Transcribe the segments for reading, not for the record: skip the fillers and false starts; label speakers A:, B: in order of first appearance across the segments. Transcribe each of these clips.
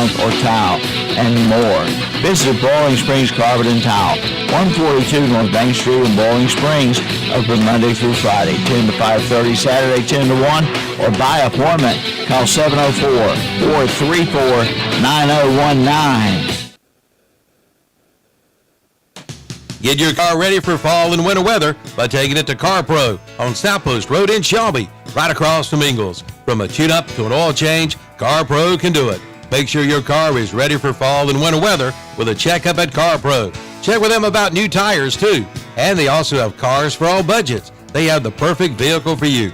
A: bunk, or tile, and more. Visit Boiling Springs Carpet and Tile, 142 North Bank Street in Boiling Springs, open Monday through Friday, 10 to 5:30, Saturday 10 to 1, or by appointment, call 704-434-9019.
B: Get your car ready for fall and winter weather by taking it to Car Pro on South Post Road in Shelby, right across from Ingalls. From a tune-up to an oil change, Car Pro can do it. Make sure your car is ready for fall and winter weather with a checkup at Car Pro. Check with them about new tires, too. And they also have cars for all budgets. They have the perfect vehicle for you.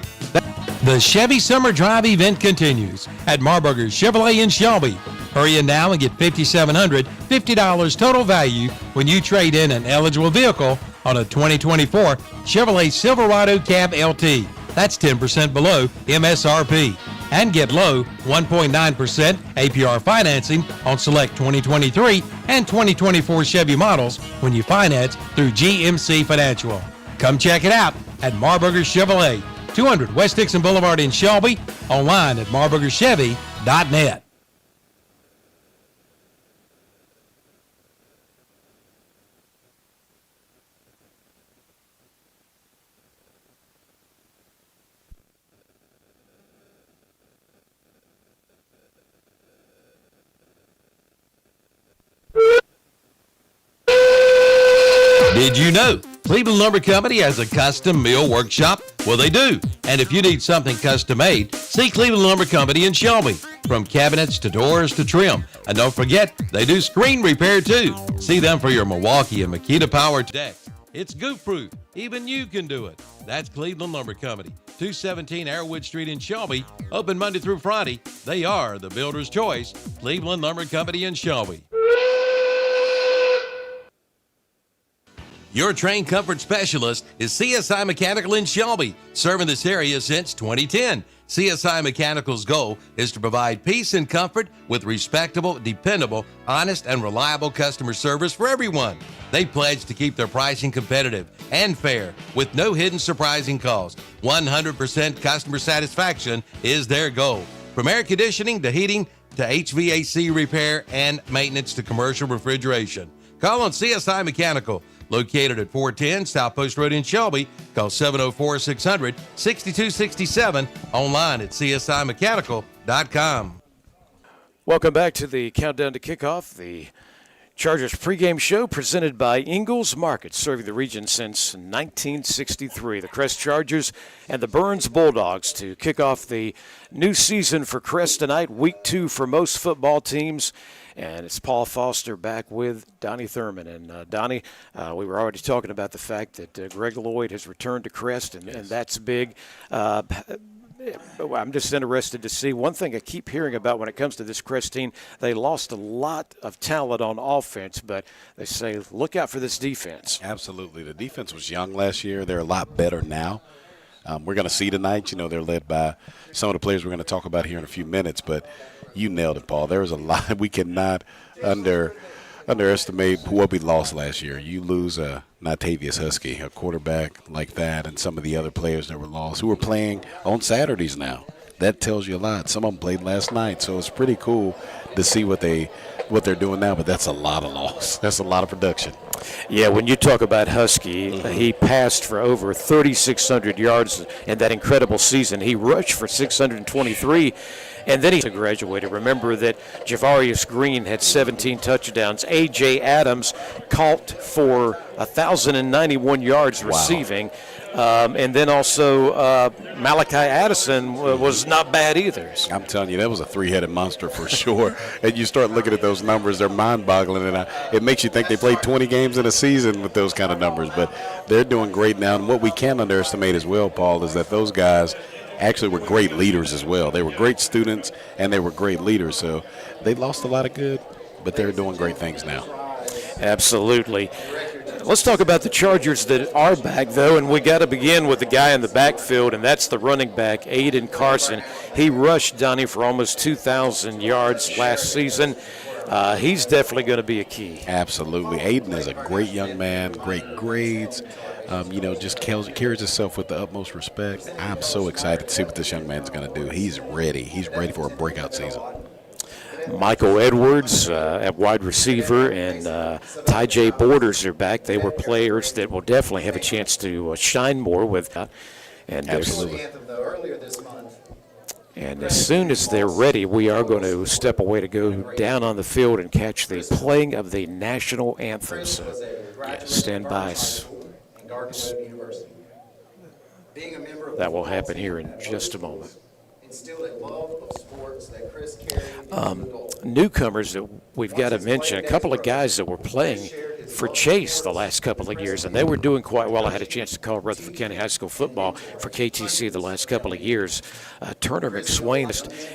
B: The Chevy Summer Drive event continues at Marburger Chevrolet in Shelby. Hurry in now and get $5,700, $50 total value when you trade in an eligible vehicle on a 2024 Chevrolet Silverado Cab LT. That's 10% below MSRP. And get low 1.9% APR financing on select 2023 and 2024 Chevy models when you finance through GMC Financial. Come check it out at Marburger Chevrolet, 200 West Dixon Boulevard in Shelby, online at marburgerchevy.net. Did you know Cleveland Lumber Company has a custom mill workshop? Well, they do. And if you need something custom made, see Cleveland Lumber Company in Shelby. From cabinets to doors to trim. And don't forget, they do screen repair too. See them for your Milwaukee and Makita Power deck. It's goof-proof. Even you can do it. That's Cleveland Lumber Company, 217 Arrowwood Street in Shelby. Open Monday through Friday. They are the builder's choice. Cleveland Lumber Company in Shelby. Your train comfort specialist is CSI Mechanical in Shelby, serving this area since 2010. CSI Mechanical's goal is to provide peace and comfort with respectable, dependable, honest, and reliable customer service for everyone. They pledge to keep their pricing competitive and fair with no hidden surprising costs. 100% customer satisfaction is their goal. From air conditioning to heating to HVAC repair and maintenance to commercial refrigeration. Call on CSI Mechanical, located at 410 South Post Road in Shelby. Call 704-600-6267. Online at csimechanical.com.
C: Welcome back to the Countdown to Kickoff, the Chargers pregame show presented by Ingalls Market, serving the region since 1963. The Crest Chargers and the Burns Bulldogs to kick off the new season for Crest tonight, week 2 for most football teams. And it's Paul Foster back with Donnie Thurman. And, Donnie, we were already talking about the fact that Greg Lloyd has returned to Crest, and that's big. I'm just interested to see. One thing I keep hearing about when it comes to this Crest team, they lost a lot of talent on offense, but they say, look out for this defense.
D: Absolutely. The defense was young last year. They're a lot better now. We're going to see tonight, they're led by some of the players we're going to talk about here in a few minutes, but you nailed it, Paul. There was a lot. We cannot underestimate what we lost last year. You lose Natavius Husky, a quarterback like that, and some of the other players that were lost who are playing on Saturdays now. That tells you a lot. Some of them played last night, so it's pretty cool to see what they're doing now, but that's a lot of loss. That's a lot of production.
C: Yeah, when you talk about Husky, he passed for over 3,600 yards in that incredible season. He rushed for 623, and then he graduated. Remember that Javarius Green had 17 touchdowns. A.J. Adams caught for 1,091 yards receiving. And then also Malachi Addison was not bad either.
D: I'm telling you, that was a three-headed monster for sure. And you start looking at those numbers, they're mind-boggling. And it makes you think they played 20 games in a season with those kind of numbers. But they're doing great now. And what we can't underestimate as well, Paul, is that those guys actually were great leaders as well. They were great students, and they were great leaders. So they lost a lot of good, but they're doing great things now.
C: Absolutely. Let's talk about the Chargers that are back, though, and we got to begin with the guy in the backfield, and that's the running back, Aiden Carson. He rushed Donnie for almost 2,000 yards last season. He's definitely going to be a key.
D: Absolutely. Aiden is a great young man, great grades. Just carries himself with the utmost respect. I'm so excited to see what this young man's going to do. He's ready. He's ready for a breakout season.
C: Michael Edwards at wide receiver, and Ty J. Borders are back. They were players that will definitely have a chance to shine more with. And
D: Absolutely.
C: And as soon as they're ready, we are going to step away to go down on the field and catch the playing of the national anthem. So stand by. That will happen here in just a moment. Newcomers that we've got to mention, a couple of guys that were playing for Chase the last couple of years, and they were doing quite well. I had a chance to call Rutherford County High School football for KTC the last couple of years. Turner McSwain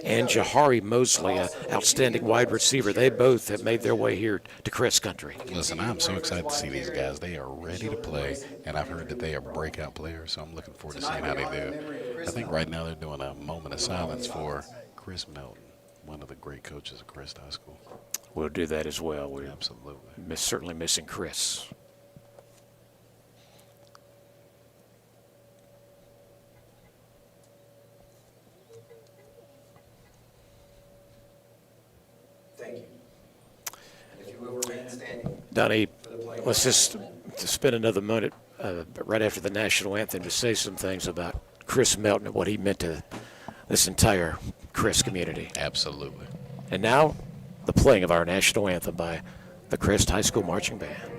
C: and Jahari Mosley, an outstanding wide receiver, they both have made their way here to Crest Country.
D: Listen, I'm so excited to see these guys. They are ready to play, and I've heard that they are breakout players, so I'm looking forward to seeing how they do. I think right now they're doing a moment of silence for Chris Melton, one of the great coaches of Crest High School.
C: We'll do that as well. We're
D: Absolutely.
C: certainly missing Chris.
E: Thank you. And if you will remain standing.
C: Donnie, let's just spend another minute right after the national anthem to say some things about Chris Melton and what he meant to this entire Crest community.
D: Absolutely.
C: And now, the playing of our national anthem by the Crest High School Marching Band.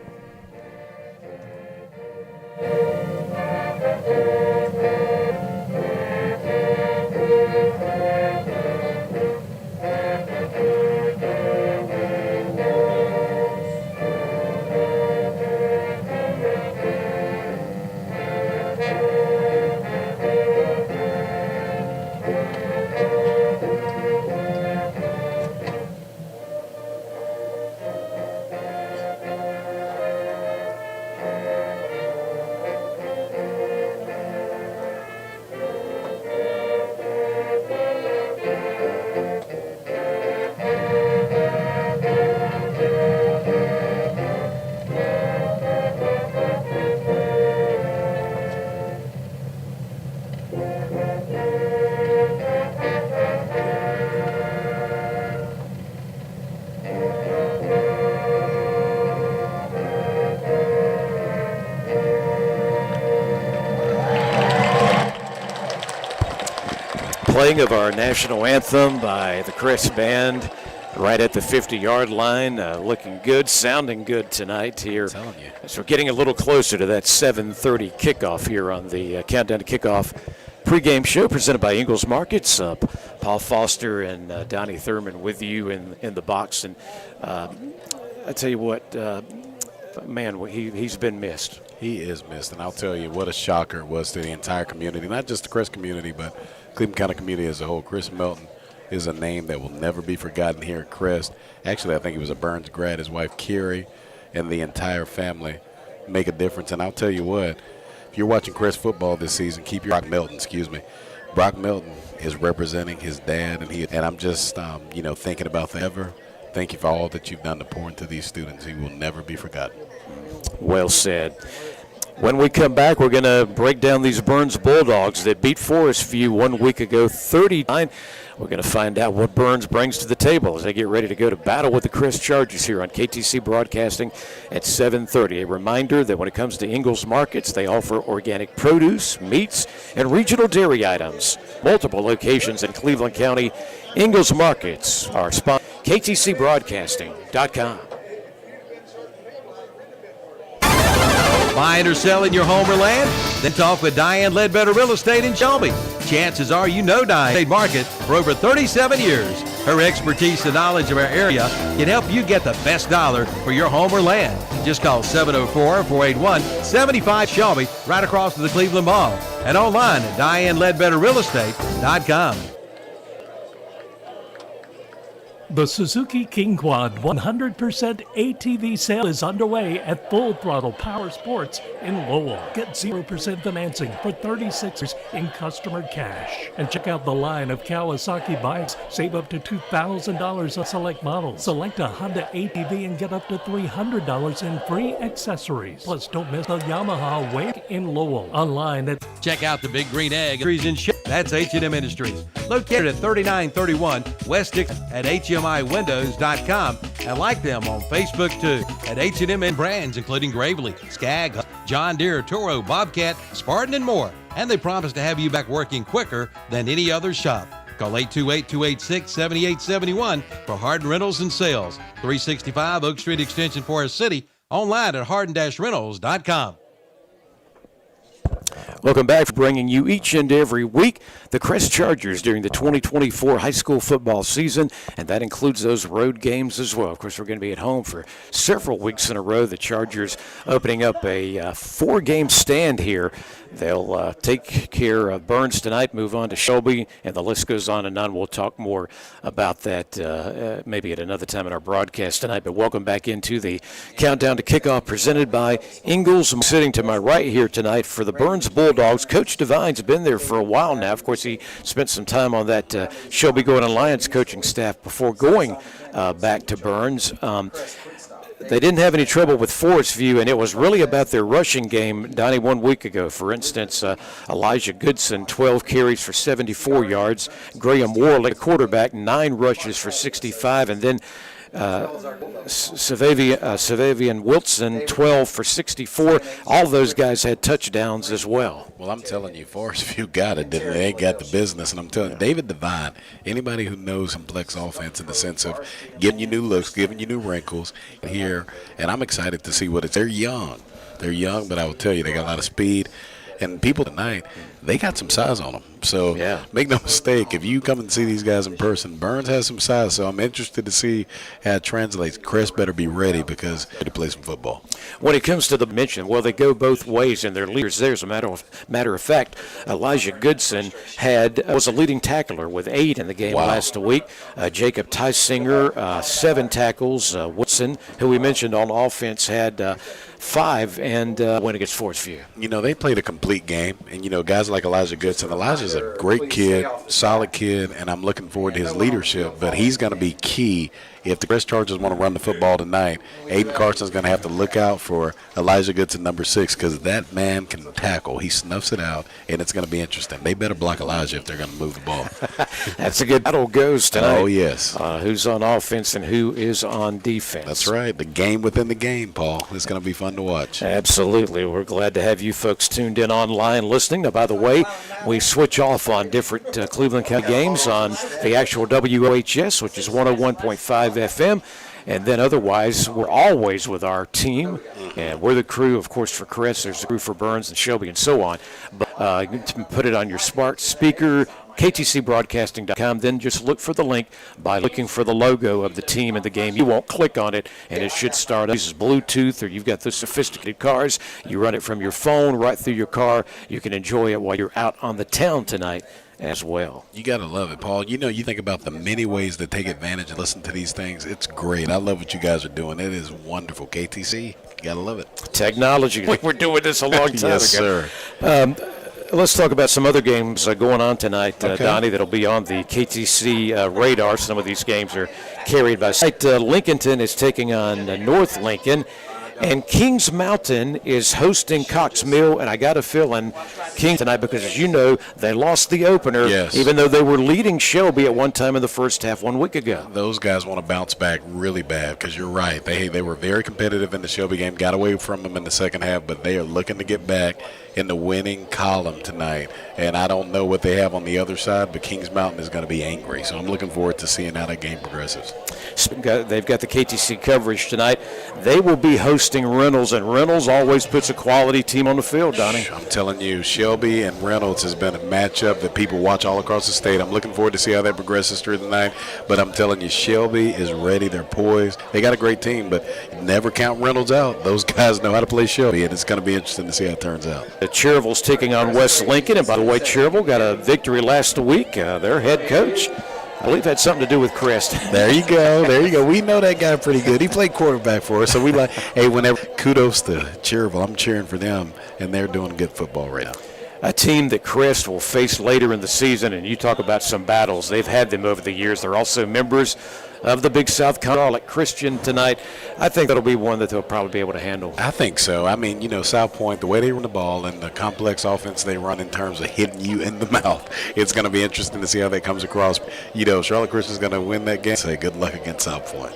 C: Playing of our national anthem by the Crest Band right at the 50-yard line. Looking good, sounding good tonight here.
D: I'm telling you.
C: So we're getting a little closer to that 7:30 kickoff here on the Countdown to Kickoff pregame show presented by Ingalls Markets. Paul Foster and Donnie Thurman with you in the box. And I tell you what, man, he's been missed.
D: He is missed, and I'll tell you what a shocker it was to the entire community, not just the Crest community, but Cleveland County community as a whole. Chris Melton is a name that will never be forgotten here at Crest. Actually, I think he was a Burns grad. His wife, Carrie, and the entire family make a difference. And I'll tell you what, if you're watching Crest football this season, keep your Brock Melton is representing his dad, and I'm just, thinking about that ever. Thank you for all that you've done to pour into these students. He will never be forgotten.
C: Well said. When we come back, we're going to break down these Burns Bulldogs that beat Forest View 1 week ago, 39. We're going to find out what Burns brings to the table as they get ready to go to battle with the Crest Chargers here on KTC Broadcasting at 7:30. A reminder that when it comes to Ingalls Markets, they offer organic produce, meats, and regional dairy items. Multiple locations in Cleveland County. Ingalls Markets are sponsor KTCBroadcasting.com.
B: Buying or selling your home or land? Then talk with Diane Ledbetter Real Estate in Shelby. Chances are you know Diane State Market for over 37 years. Her expertise and knowledge of our area can help you get the best dollar for your home or land. Just call 704-481-75 Shelby, right across from the Cleveland Mall, and online at DianeLedbetterRealEstate.com.
F: The Suzuki King Quad 100% ATV sale is underway at Full Throttle Power Sports in Lowell. Get 0% financing for 36 years in customer cash. And check out the line of Kawasaki bikes. Save up to $2,000 on select models. Select a Honda ATV and get up to $300 in free accessories. Plus, don't miss the Yamaha Wake in Lowell. Online at
B: Check out the Big Green Egg in Shelby. That's H&M Industries, located at 3931 West 6th at HMIWindows.com, and like them on Facebook too at H&M and brands including Gravely, Skag, John Deere, Toro, Bobcat, Spartan, and more. And they promise to have you back working quicker than any other shop. Call 828-286-7871 for Hardin Rentals and Sales. 365 Oak Street Extension, Forest City. Online at hardin-rentals.com.
C: Welcome back, for bringing you each and every week the Crest Chargers during the 2024 high school football season, and that includes those road games as well. Of course, we're going to be at home for several weeks in a row. The Chargers opening up a four-game stand here. They'll take care of Burns tonight, move on to Shelby, and the list goes on and on. We'll talk more about that maybe at another time in our broadcast tonight. But welcome back into the Countdown to Kickoff presented by Ingalls. I'm sitting to my right here tonight for the Burns Bulldogs. Coach Devine's been there for a while now. Of course, he spent some time on that Shelby Going Alliance coaching staff before going back to Burns. They didn't have any trouble with Forest View, and it was really about their rushing game, Donnie, 1 week ago. For instance, Elijah Goodson, 12 carries for 74 yards. Graham Warlick, quarterback, 9 rushes for 65. And then Savavian Wilson, 12 for 64. All those guys had touchdowns as well.
D: Well, I'm telling you, Forest View got it, didn't they? They got the business. And I'm telling you, David Devine, anybody who knows complex offense in the sense of giving you new looks, giving you new wrinkles here, and I'm excited to see what it's. They're young. They're young, but I will tell you, they got a lot of speed. And people tonight, they got some size on them. So make no mistake, if you come and see these guys in person, Burns has some size. So I'm interested to see how it translates. Crest better be ready because they play some football.
C: When it comes to the mention, well, they go both ways, and their leaders there. As a matter of fact, Elijah Goodson was a leading tackler with 8 in the game last week. Jacob Tysinger, 7 tackles. Woodson, who we mentioned on offense, had 5 and win against Forest View.
D: You know, they played a complete game, and, you know, guys like Elijah Goodson. Elijah's a great kid, solid kid, and I'm looking forward to his leadership, but he's going to be key. If the Crest Chargers want to run the football tonight, Aiden Carson's going to have to look out for Elijah Goodson, number 6, because that man can tackle. He snuffs it out, and it's going to be interesting. They better block Elijah if they're going to move the ball.
C: That's a good battle goes tonight.
D: Oh, yes.
C: Who's on offense and who is on defense.
D: That's right. The game within the game, Paul. It's going to be fun to watch.
C: Absolutely. We're glad to have you folks tuned in online listening. Now, by the way, we switch off on different Cleveland County games on the actual WOHS, which is 101.5 FM. And then otherwise, we're always with our team, and we're the crew, of course, for Crest. There's the crew for Burns and Shelby and so on. But you can put it on your smart speaker, ktcbroadcasting.com. Then just look for the link by looking for the logo of the team and the game. You won't click on it, and it should start. It uses Bluetooth, or you've got those sophisticated cars. You run it from your phone right through your car. You can enjoy it while you're out on the town tonight as well.
D: You got to love it, Paul. You know, you think about the many ways to take advantage and listen to these things. It's great. I love what you guys are doing. It is wonderful. KTC, you got to love it.
C: Technology. We were doing this a long time
D: yes,
C: ago.
D: Sir.
C: Let's talk about some other games going on tonight,
D: Okay.
C: Donnie, that'll be on the KTC radar. Some of these games are carried by site. Lincolnton is taking on North Lincoln. And Kings Mountain is hosting Cox Mill, and I got a feeling Kings tonight because, as you know, they lost the opener, even though they were leading Shelby at one time in the first half 1 week ago.
D: Those guys want to bounce back really bad because you're right. They were very competitive in the Shelby game, got away from them in the second half, but they are looking to get back in the winning column tonight. And I don't know what they have on the other side, but Kings Mountain is going to be angry. So I'm looking forward to seeing how that game progresses.
C: They've got the KTC coverage tonight. They will be hosting Reynolds, and Reynolds always puts a quality team on the field, Donnie.
D: I'm telling you, Shelby and Reynolds has been a matchup that people watch all across the state. I'm looking forward to see how that progresses through the night. But I'm telling you, Shelby is ready. They're poised. They got a great team, but never count Reynolds out. Those guys know how to play Shelby, and it's going to be interesting to see how it turns out.
C: Cherville's taking on West Lincoln, and by the way, Cherville got a victory last week. Their head coach, I believe, had something to do with Crest.
D: There you go. There you go. We know that guy pretty good. He played quarterback for us, so we like, hey, whenever, kudos to Cherville. I'm cheering for them, and they're doing good football right now.
C: A team that Crest will face later in the season, and you talk about some battles. They've had them over the years. They're also members of the Big South Charlotte Christian tonight. I think that'll be one that they'll probably be able to handle.
D: I think so. I mean, South Point, the way they run the ball and the complex offense they run in terms of hitting you in the mouth, it's going to be interesting to see how that comes across. Charlotte Christian's going to win that game. Say good luck against South Point.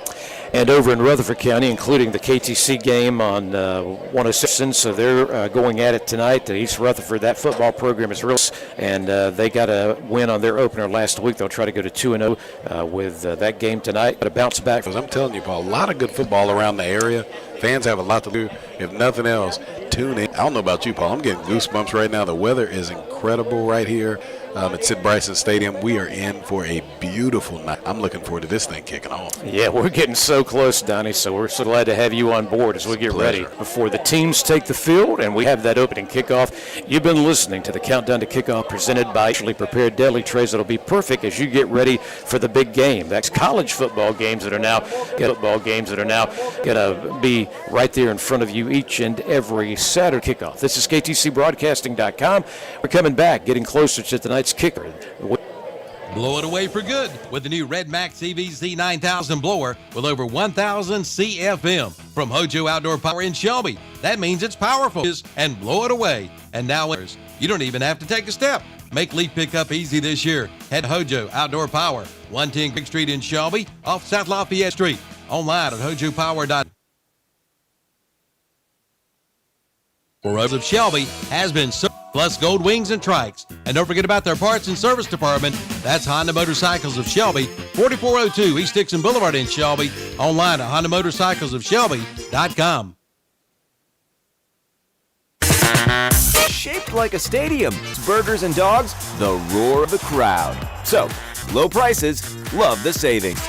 C: And over in Rutherford County, including the KTC game on 106, so they're going at it tonight. East Rutherford, that football program is real, and they got a win on their opener last week. They'll try to go to 2-0 with that game tonight. Got to bounce back.
D: Because I'm telling you, Paul, a lot of good football around the area. Fans have a lot to do. If nothing else, tune in. I don't know about you, Paul. I'm getting goosebumps right now. The weather is incredible right here at Sid Bryson Stadium. We are in for a beautiful night. I'm looking forward to this thing kicking off.
C: Yeah, we're getting so close, Donnie, so we're so glad to have you on board as we get ready before the teams take the field and we have that opening kickoff. You've been listening to the Countdown to Kickoff presented by Actually Prepared Deli Trays. That'll be perfect as you get ready for the big game. That's college football games that are now going to be right there in front of you each and every Saturday kickoff. This is KTCBroadcasting.com. We're coming back, getting closer to tonight's kicker.
B: Blow it away for good with the new Red Max CVZ 9000 blower with over 1,000 CFM from Hojo Outdoor Power in Shelby. That means it's powerful and blow it away. And now you don't even have to take a step. Make leaf pickup easy this year. Head to Hojo Outdoor Power, 110 Big Street in Shelby, off South Lafayette Street. Online at hojopower.com. For Rose of Shelby has been plus gold wings and trikes. And don't forget about their parts and service department. That's Honda Motorcycles of Shelby, 4402 East Dixon Boulevard in Shelby. Online at HondaMotorcyclesOfShelby.com.
G: Shaped like a stadium, burgers and dogs, the roar of the crowd. So, low prices, love the savings.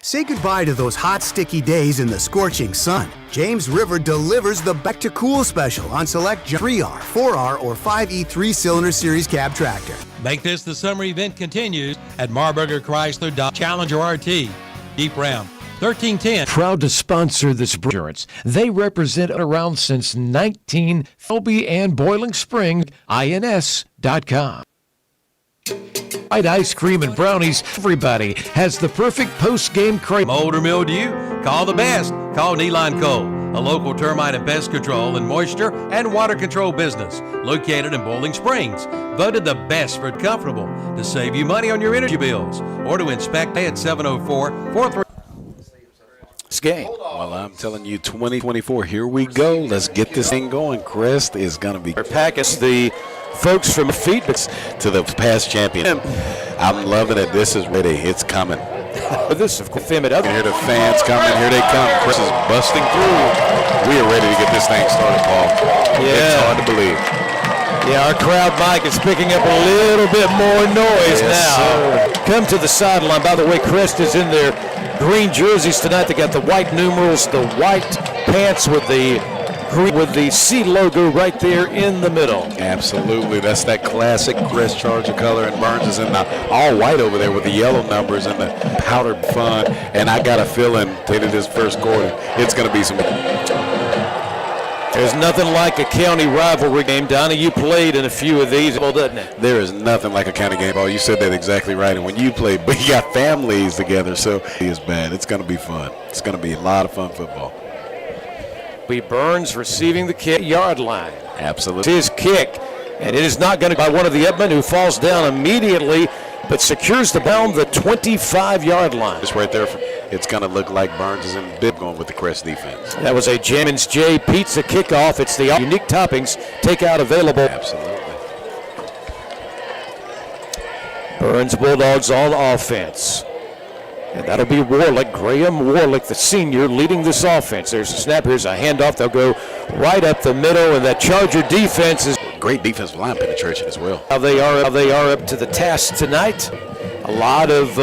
H: Say goodbye to those hot, sticky days in the scorching sun. James River delivers the Back to Cool special on select 3R, 4R, or 5E 3-cylinder series cab tractor.
B: Make this the summer event continues at Marburger Chrysler Dodge Challenger RT. Deep Round, 1310.
C: Proud to sponsor this insurance. They represent around since 19 Phoebe and Boiling Spring, INS.com. White ice cream and brownies. Everybody has the perfect post-game crate.
B: Mold or mildew? Call the best. Call Neeline Cole, a local termite and pest control and moisture and water control business located in Bowling Springs. Voted the best for comfortable to save you money on your energy bills or to inspect at 704-43.
C: Game.
D: Well, I'm telling you, 2024, here we go. Let's get this thing going. Crest is going to be.
C: Packus, the folks from feet
D: to the past champion. I'm loving it. This is ready. It's coming.
C: This of course, hear
D: the fans coming. Here they come. Crest is busting through. We are ready to get this thing started, Paul.
C: Yeah.
D: It's hard to believe.
C: Yeah, our crowd mic is picking up a little bit more noise now.
D: Sir.
C: Come to the sideline. By the way, Crest is in their green jerseys tonight. They got the white numerals, the white pants with the green with the C logo right there in the middle.
D: Absolutely. That's that classic Crest Charger color, and Burns is in the all white over there with the yellow numbers and the powdered fun. And I got a feeling that in this first quarter, it's going to be some.
C: There's nothing like a county rivalry game. Donnie, you played in a few of these, well, doesn't it?
D: There is nothing like a county game. Oh, you said that exactly right. And when you play, but you got families together, so it's bad. It's going to be fun. It's going to be a lot of fun football.
C: Burns receiving the kick yard line.
D: Absolutely.
C: His kick, and it is not going to be by one of the Edmund who falls down immediately, but secures the bound the 25-yard line.
D: It's right there. It's going to look like Burns is in bib going with the Crest defense.
C: That was a Jammin's J pizza kickoff. It's the unique toppings takeout available.
D: Absolutely.
C: Burns Bulldogs on offense. And that'll be Warlick, Graham Warlick, the senior, leading this offense. There's a snap. Here's a handoff. They'll go right up the middle, and that Charger defense is
D: great defensive line penetration as well.
C: How they are up to the task tonight. A lot of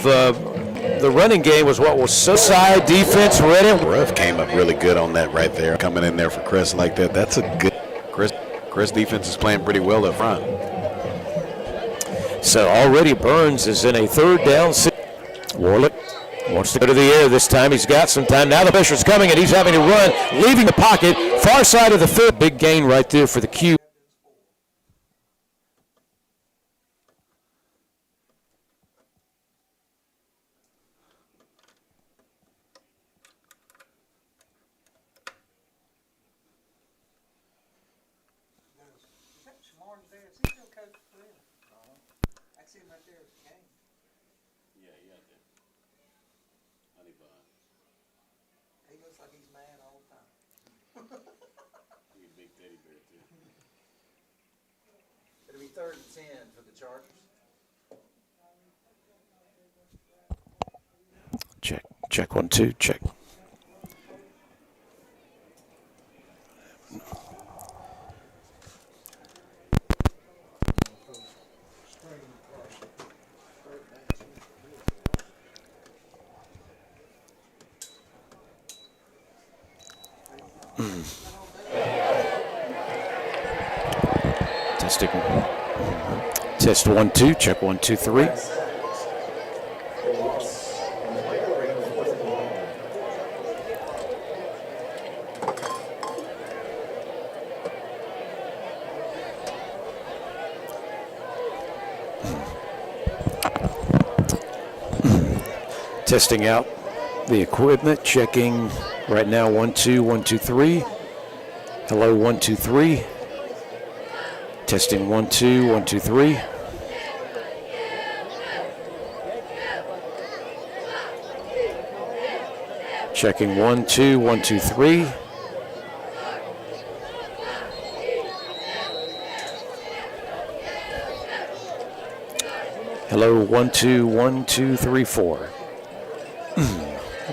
C: the running game was what was so side defense ready.
D: Ruff came up really good on that right there, coming in there for Crest like that. That's a good Crest defense is playing pretty well up front.
C: So already Burns is in a third down. Warlick wants to go to the air this time. He's got some time. Now the pressure's coming, and he's having to run, leaving the pocket, far side of the field. Big gain right there for the Q.
E: see him right there at the game.
D: Yeah, yeah, dude. Honey bun.
E: He looks like he's mad all the time.
D: He's a big teddy bear, too.
E: It'll be 3rd and 10 for the Chargers.
C: Check 1, 2, check. Testing. Test 1, 2, check 1, 2, 3. Testing out the equipment, checking right now 1, 2, 1, 2, 3. Hello, 1, 2, 3. Testing 1, 2, 1, 2, 3. Checking 1, 2, 1, 2, 3. Hello, 1, 2, 1, 2, 3, 4.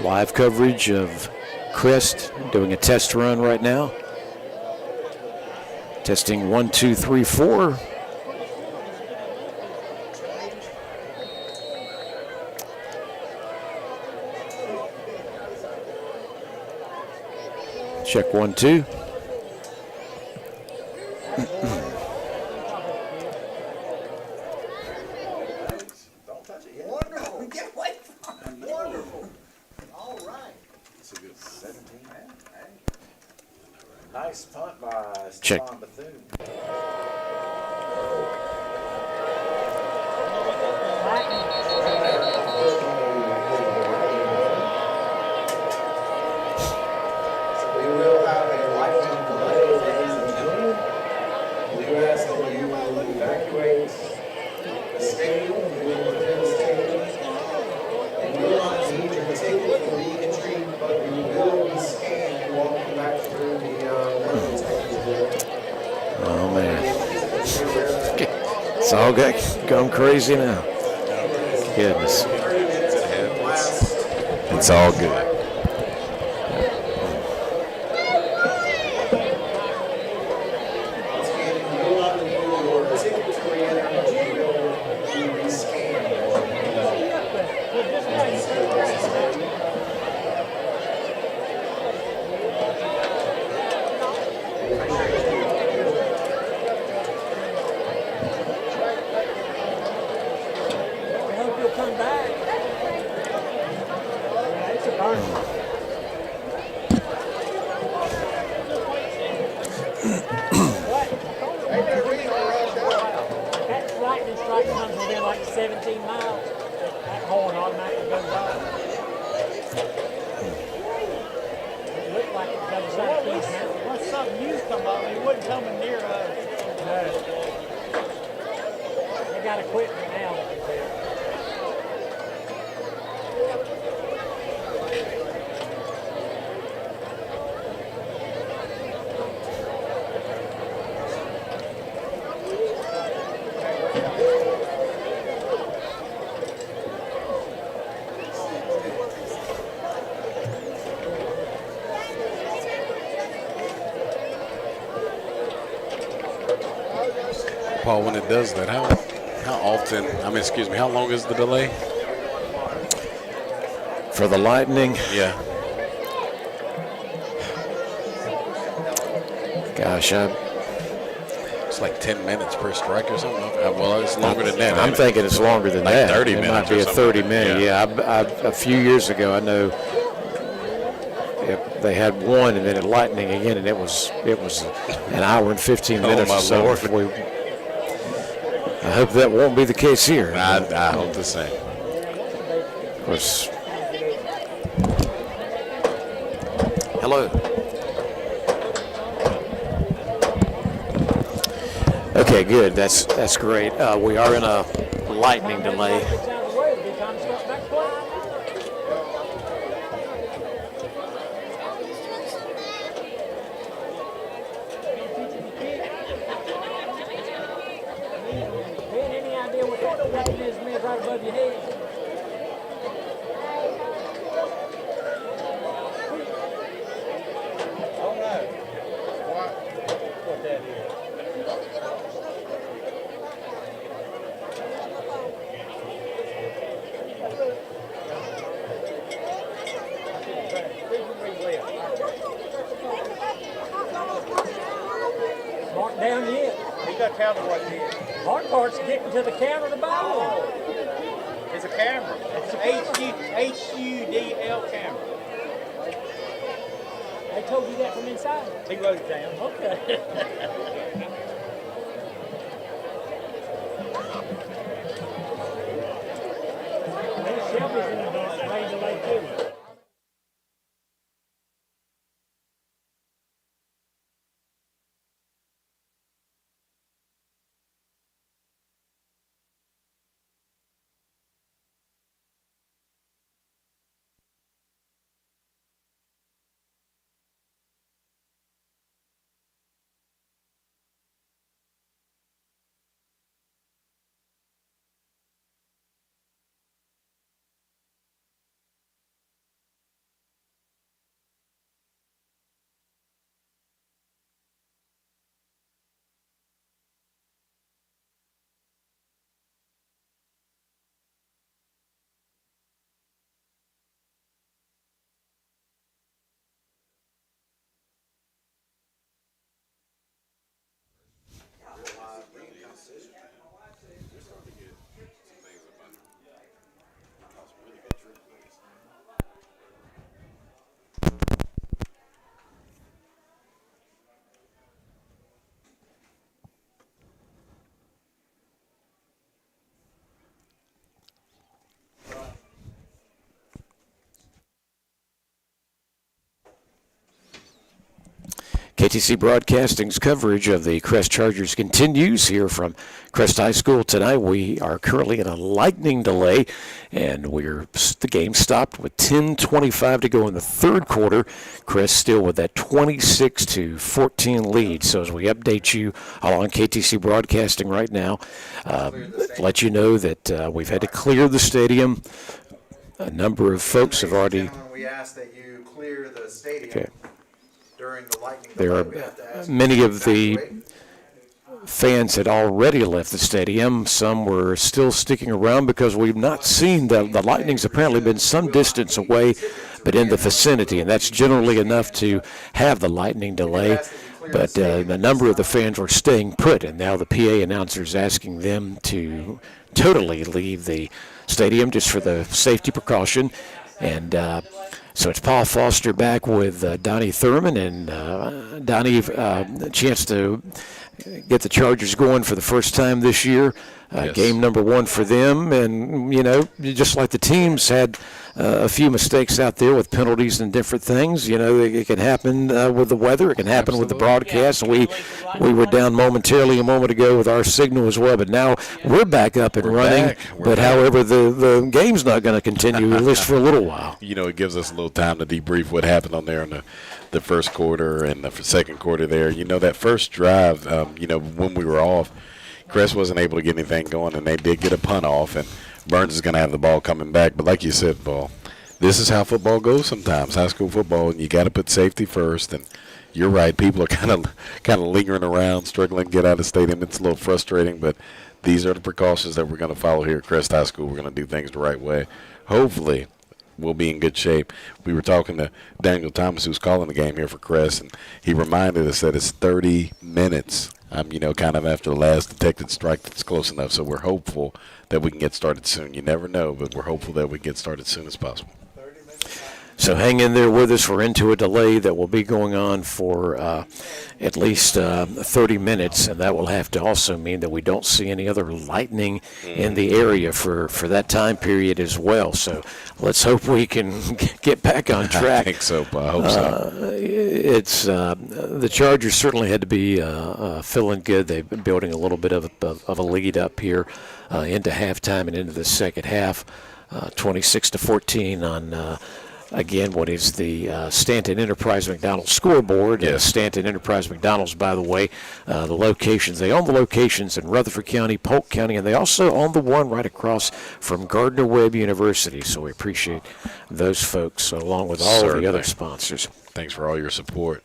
C: Live coverage of Crest, doing a test run right now. Testing 1, 2, 3, 4. Check 1, 2.
E: Don't touch it yet. Wonderful. Get away from it. Wonderful. All right.
D: It's a good
E: 17. Hey. Nice punt by
C: Check.
E: Stephon Bethune. We will have a lightning delay, ladies and gentlemen. We do ask that you will evacuate the stadium, you will within the stadium. And you will not need your ticket for re-entry, but you will be scanned walking back through the metal detector.
C: Oh, man. It's all gone crazy now. Goodness. It's all good.
I: That lightning strike comes within like 17 miles. That horn automatically goes off. It looked like it goes out east now. Once something used come up, it wouldn't come near us. No. They got equipment now that can do it.
D: Paul, when it does that, how often, how long is the delay?
C: For the Lightning,
D: Yeah.
C: gosh,
D: It's like 10 minutes per strike or something. Well, it's longer than that.
C: I'm thinking it's longer than
D: Like
C: that.
D: 30
C: it
D: minutes
C: might
D: or
C: be a
D: something.
C: 30-minute. Yeah, a few years ago, I know they had one, and then at Lightning again, and it was an hour and 15 minutes
D: my
C: or so.
D: Lord.
C: I hope that won't be the case here.
D: I hope the same.
C: Of course. Hello. Okay, good. That's great. We are in a lightning delay.
I: Any idea what that mechanism is right above your head?
E: Oh no. What that is?
I: Mark down yet.
E: He got counter what it is.
I: Hard part's getting to the counter to buy one.
E: It's a camera. It's an HUDL camera.
I: They told you that from inside?
E: He wrote it down.
I: Okay. Shelby's in the rain delay too.
C: KTC Broadcasting's coverage of the Crest Chargers continues here from Crest High School tonight. We are currently in a lightning delay, and the game stopped with 10:25 to go in the third quarter. Crest still with that 26-14 lead. So as we update you on KTC Broadcasting right now, let you know that we've had to clear the stadium. A number of folks have already.
J: We ask that you clear the stadium.
C: Okay.
J: During the lightning
C: There
J: delay.
C: are many of the fans had already left the stadium. Some were still sticking around because we've not seen the lightning's apparently been some distance away, but in the vicinity, and that's generally enough to have the lightning delay. But a number of the fans were staying put, and now the PA announcer's asking them to totally leave the stadium just for the safety precaution. And so it's Paul Foster back with Donnie Thurman, and Donnie, a chance to get the Chargers going for the first time this year.
D: Yes.
C: Game number one for them, and, just like the teams had a few mistakes out there with penalties and different things. It can happen with the weather. It can happen with the broadcast. We were down momentarily a moment ago with our signal as well, but now we're back up and running. However, the game's not going to continue, at least for a little while.
D: It gives us a little time to debrief what happened on there in the first quarter and the second quarter there. That first drive, when we were off, Crest wasn't able to get anything going, and they did get a punt off, and Burns is going to have the ball coming back. But like you said, Paul, this is how football goes sometimes, high school football, and you got to put safety first. And you're right, people are kind of lingering around, struggling to get out of the stadium. It's a little frustrating, but these are the precautions that we're going to follow here at Crest High School. We're going to do things the right way. Hopefully, we'll be in good shape. We were talking to Daniel Thomas, who's calling the game here for Crest, and he reminded us that it's 30 minutes. Kind of after the last detected strike that's close enough. So we're hopeful that we can get started soon. You never know, but we're hopeful that we get started as soon as possible.
C: So hang in there with us. We're into a delay that will be going on for at least 30 minutes, and that will have to also mean that we don't see any other lightning in the area for that time period as well. So let's hope we can get back on track.
D: I think so, but I hope so.
C: The Chargers certainly had to be feeling good. They've been building a little bit of a lead up here into halftime and into the second half, 26-14 on. Again, what is the Stanton Enterprise McDonald scoreboard?
D: Yes.
C: Stanton Enterprise McDonald's, by the way, the locations. They own the locations in Rutherford County, Polk County, and they also own the one right across from Gardner-Webb University. So we appreciate those folks, along with all of the other sponsors.
D: Thanks for all your support.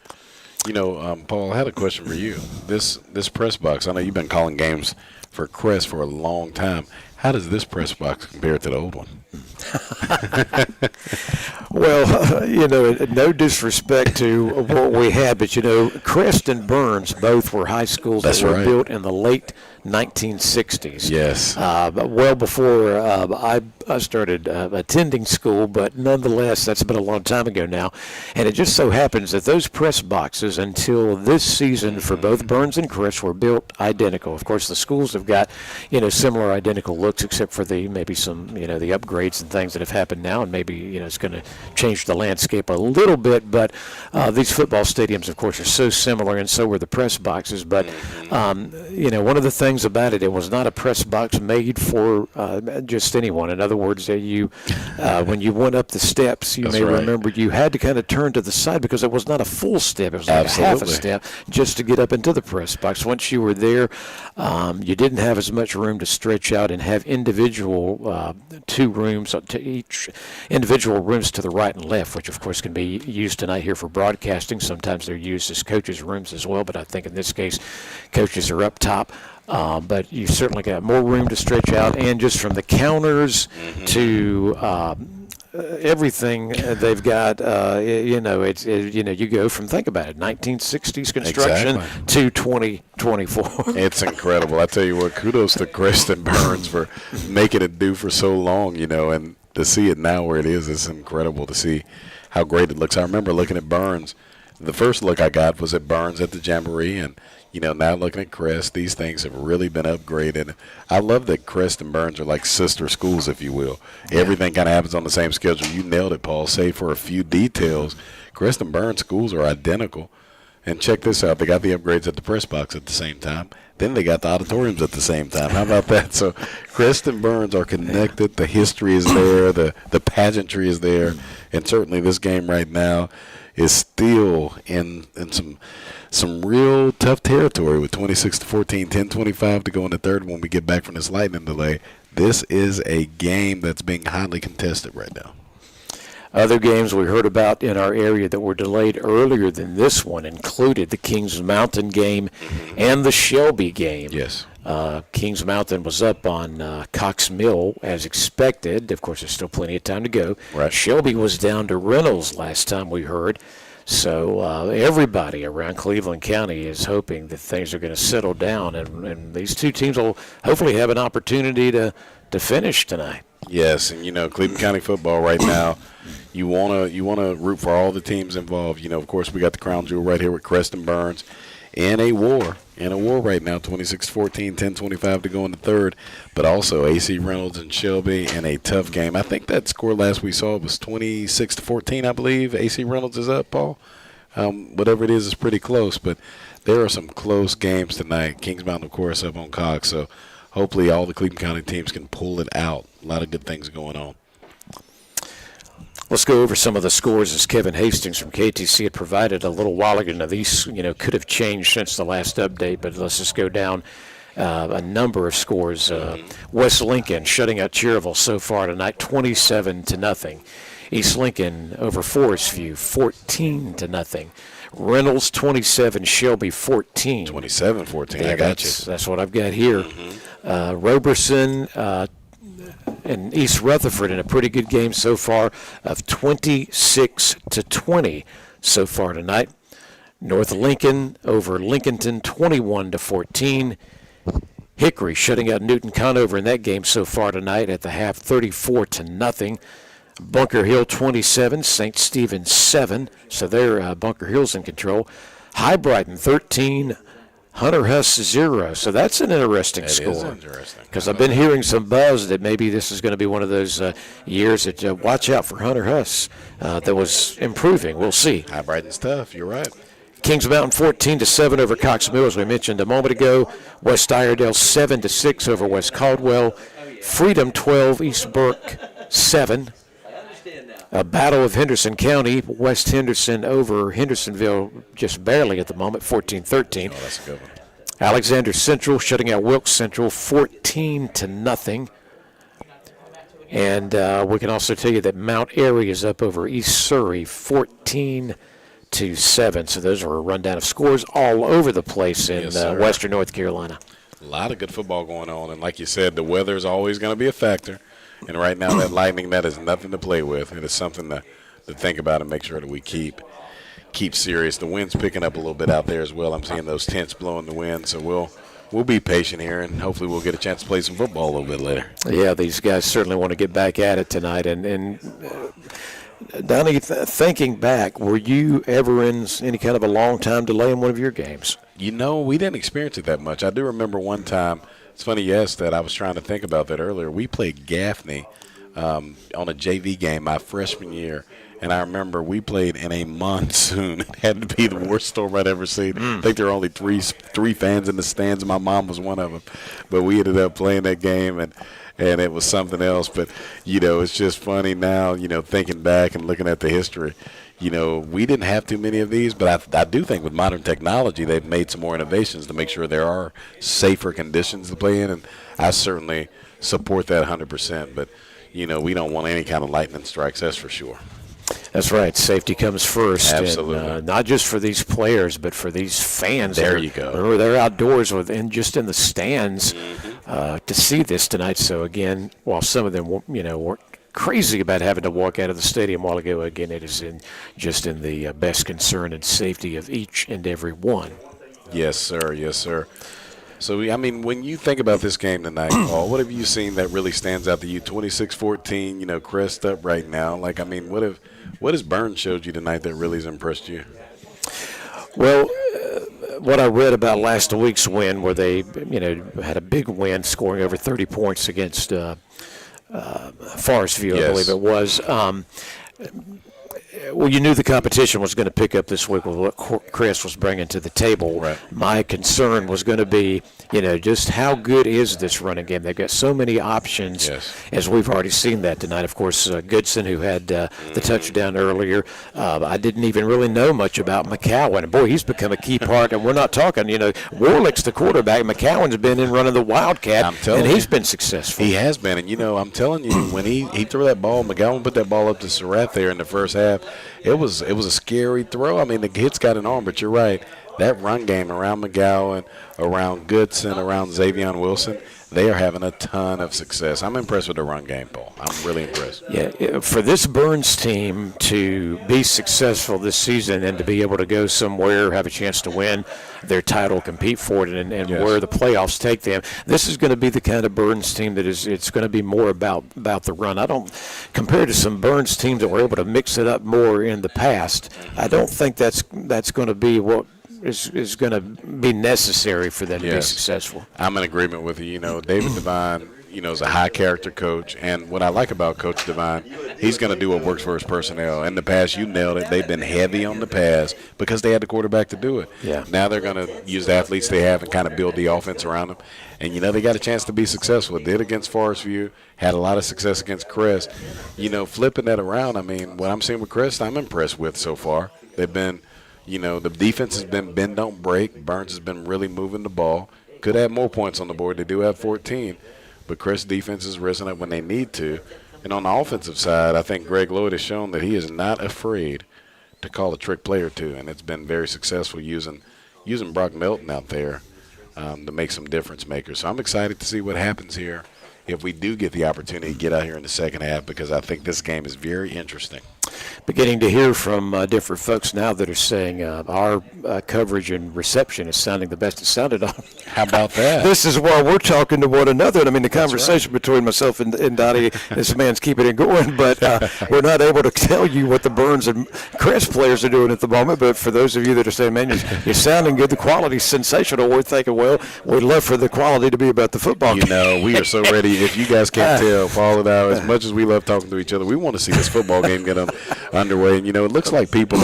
D: You know, Paul, I had a question for you. This press box, I know you've been calling games for Crest for a long time. How does this press box compare to the old one?
C: Well, no disrespect to what we had, but, Crest and Burns both were high schools that were built in the late 1960s.
D: Yes.
C: Well before I started attending school, but nonetheless, that's been a long time ago now. And it just so happens that those press boxes until this season for both Burns and Crest were built identical. Of course, the schools have got, similar identical looks except for maybe some, the upgrades and things that have happened now, and maybe, it's going to change the landscape a little bit. But these football stadiums, of course, are so similar, and so were the press boxes. But, one of the things about it was not a press box made for just anyone. In other words, when you went up the steps, you remember you had to kind of turn to the side because it was not a full step. It was like a half a step just to get up into the press box. Once you were there, you didn't have as much room to stretch out and have individual two rooms to each individual rooms to the right and left, which of course can be used tonight here for broadcasting. Sometimes they're used as coaches' rooms as well, but I think in this case, coaches are up top. But you certainly got more room to stretch out, and just from the counters to everything they've got, you go from, think about it, 1960s construction to 2024.
D: It's incredible. I tell you what, kudos to Crest and Burns for making it do for so long, and to see it now where it is, it's incredible to see how great it looks. I remember looking at Burns. The first look I got was at Burns at the Jamboree, and now looking at Crest, these things have really been upgraded. I love that Crest and Burns are like sister schools, if you will. Yeah. Everything kind of happens on the same schedule. You nailed it, Paul. Save for a few details, Crest and Burns schools are identical. And check this out. They got the upgrades at the press box at the same time. Then they got the auditoriums at the same time. How about that? So Crest and Burns are connected. The history is there. The pageantry is there. And certainly this game right now is still in some real tough territory with 26-14, 10-25 to go in the third when we get back from this lightning delay. This is a game that's being highly contested right now.
C: Other games we heard about in our area that were delayed earlier than this one included the Kings Mountain game and the Shelby game.
D: Yes.
C: Kings Mountain was up on Cox Mill as expected. Of course, there's still plenty of time to go.
D: Right.
C: Shelby was down to Reynolds last time we heard. So everybody around Cleveland County is hoping that things are going to settle down, and these two teams will hopefully have an opportunity to finish tonight.
D: Yes, and Cleveland County football right now, you wanna root for all the teams involved. Of course, we got the crown jewel right here with Crest and Burns in a war right now, 26-14, 10-25 to go in the third, but also AC Reynolds and Shelby in a tough game. I think that score last we saw was 26-14, I believe. AC Reynolds is up, Paul. Whatever it is pretty close, but there are some close games tonight. Kings Mountain, of course, up on Cox, so hopefully all the Cleveland County teams can pull it out. A lot of good things going on.
C: Let's go over some of the scores as Kevin Hastings from KTC had provided a little while ago. Now, these, could have changed since the last update, but let's just go down a number of scores. West Lincoln shutting out Cherville so far tonight, 27-0. East Lincoln over Forest View, 14-0. Reynolds 27, Shelby 14.
D: 27-14.
C: Yeah,
D: I got you.
C: That's what I've got here. Roberson and East Rutherford in a pretty good game so far of 26-20 so far tonight. North Lincoln over Lincolnton 21-14. Hickory shutting out Newton Conover in that game so far tonight at the half 34-0. Bunker Hill 27, St. Stephen's 7. So they're Bunker Hill's in control. High Brighton 13, Hunter Huss 0. So that's an interesting score.
D: It is interesting.
C: Because I've been hearing some buzz that maybe this is going to be one of those years that watch out for Hunter Huss that was improving. We'll see.
D: High Brighton's tough. You're right.
C: Kings Mountain 14-7 over Cox Mill, as we mentioned a moment ago. West Iredale 7-6 over West Caldwell. Freedom 12, East Burke 7. A battle of Henderson County, West Henderson over Hendersonville just barely at the moment, 14-13.
D: Oh, that's a good one.
C: Alexander Central shutting out Wilkes Central 14-0. And we can also tell you that Mount Airy is up over East Surrey 14-7. So those are a rundown of scores all over the place in western North Carolina.
D: A lot of good football going on. And like you said, the weather is always going to be a factor. And right now, that lightning, that is nothing to play with. It is something to think about and make sure that we keep serious. The wind's picking up a little bit out there as well. I'm seeing those tents blowing the wind, so we'll be patient here, and hopefully we'll get a chance to play some football a little bit later.
C: Yeah, these guys certainly want to get back at it tonight. And Donnie, thinking back, were you ever in any kind of a long time delay in one of your games?
D: You know, we didn't experience it that much. I do remember one time. It's funny you asked that. I was trying to think about that earlier. We played Gaffney on a JV game my freshman year, and I remember we played in a monsoon. It had to be the worst storm I'd ever seen. I think there were only three fans in the stands, and my mom was one of them. But we ended up playing that game, and it was something else. But, you know, it's just funny now, you know, thinking back and looking at the history. You know, we didn't have too many of these, but I do think with modern technology they've made some more innovations to make sure there are safer conditions to play in, and I certainly support that 100%. But, you know, we don't want any kind of lightning strikes, that's for sure.
C: That's right. Safety comes first.
D: Absolutely.
C: And, not just for these players, but for these fans.
D: There you go.
C: Remember, they're outdoors and just in the stands to see this tonight. So, again, while some of them, you know, weren't crazy about having to walk out of the stadium a while ago, again, it is just in the best concern and safety of each and every one.
D: Yes, sir. Yes, sir. So, I mean, when you think about this game tonight, Paul, what have you seen that really stands out to you? 26-14, you know, Crest up right now. Like, I mean, what has Burns showed you tonight that really has impressed you?
C: Well, what I read about last week's win, where they, you know, had a big win, scoring over 30 points against Forest View, I believe it was. Well, you knew the competition was going to pick up this week with what Crest was bringing to the table.
D: Right.
C: My concern was going to be, you know, just how good is this running game? They've got so many options, as we've already seen that tonight. Of course, Goodson, who had the touchdown earlier, I didn't even really know much about McCowan. And, boy, he's become a key part. And we're not talking, you know, Warlick's the quarterback. McCowan's been in running the Wildcat, and he's been successful.
D: He has been. And, you know, I'm telling you, when he threw that ball, McGowan put that ball up to Surratt there in the first half, it was a scary throw. I mean, the kid's got an arm, but you're right. That run game around McGowan, around Goodson, around Xavion Wilson, they are having a ton of success. I'm impressed with the run game, Paul. I'm really impressed.
C: Yeah, for this Burns team to be successful this season and to be able to go somewhere, have a chance to win their title, compete for it, and where the playoffs take them, this is going to be the kind of Burns team that it's going to be more about the run. I don't, compared to some Burns teams that were able to mix it up more in the past, I don't think that's going to be what is going to be necessary for them to be successful.
D: I'm in agreement with you. You know, David Devine, you know, is a high-character coach, and what I like about Coach Devine, he's going to do what works for his personnel. In the past, you nailed it. They've been heavy on the pass because they had the quarterback to do it.
C: Yeah.
D: Now they're going to use the athletes they have and kind of build the offense around them. And, you know, they got a chance to be successful. Did against Forest View, had a lot of success against Crest. You know, flipping that around, I mean, what I'm seeing with Crest, I'm impressed with so far. They've been – you know, the defense has been bend, don't break. Burns has been really moving the ball. Could have more points on the board. They do have 14. But Crest defense has risen up when they need to. And on the offensive side, I think Greg Lloyd has shown that he is not afraid to call a trick play or two. And it's been very successful using Brock Melton out there to make some difference makers. So I'm excited to see what happens here if we do get the opportunity to get out here in the second half, because I think this game is very interesting.
C: Beginning to hear from different folks now that are saying our coverage and reception is sounding the best it sounded on.
D: How about that?
C: This is why we're talking to one another. And I mean, the conversation between myself and Donnie, this man's keeping it going, but we're not able to tell you what the Burns and Crest players are doing at the moment. But for those of you that are saying, man, you're sounding good, the quality's sensational, we're thinking, well, we'd love for the quality to be about the football game.
D: You know, we are so ready. If you guys can't tell, Paul and I, as much as we love talking to each other, we want to see this football game get underway. And, you know, it looks like people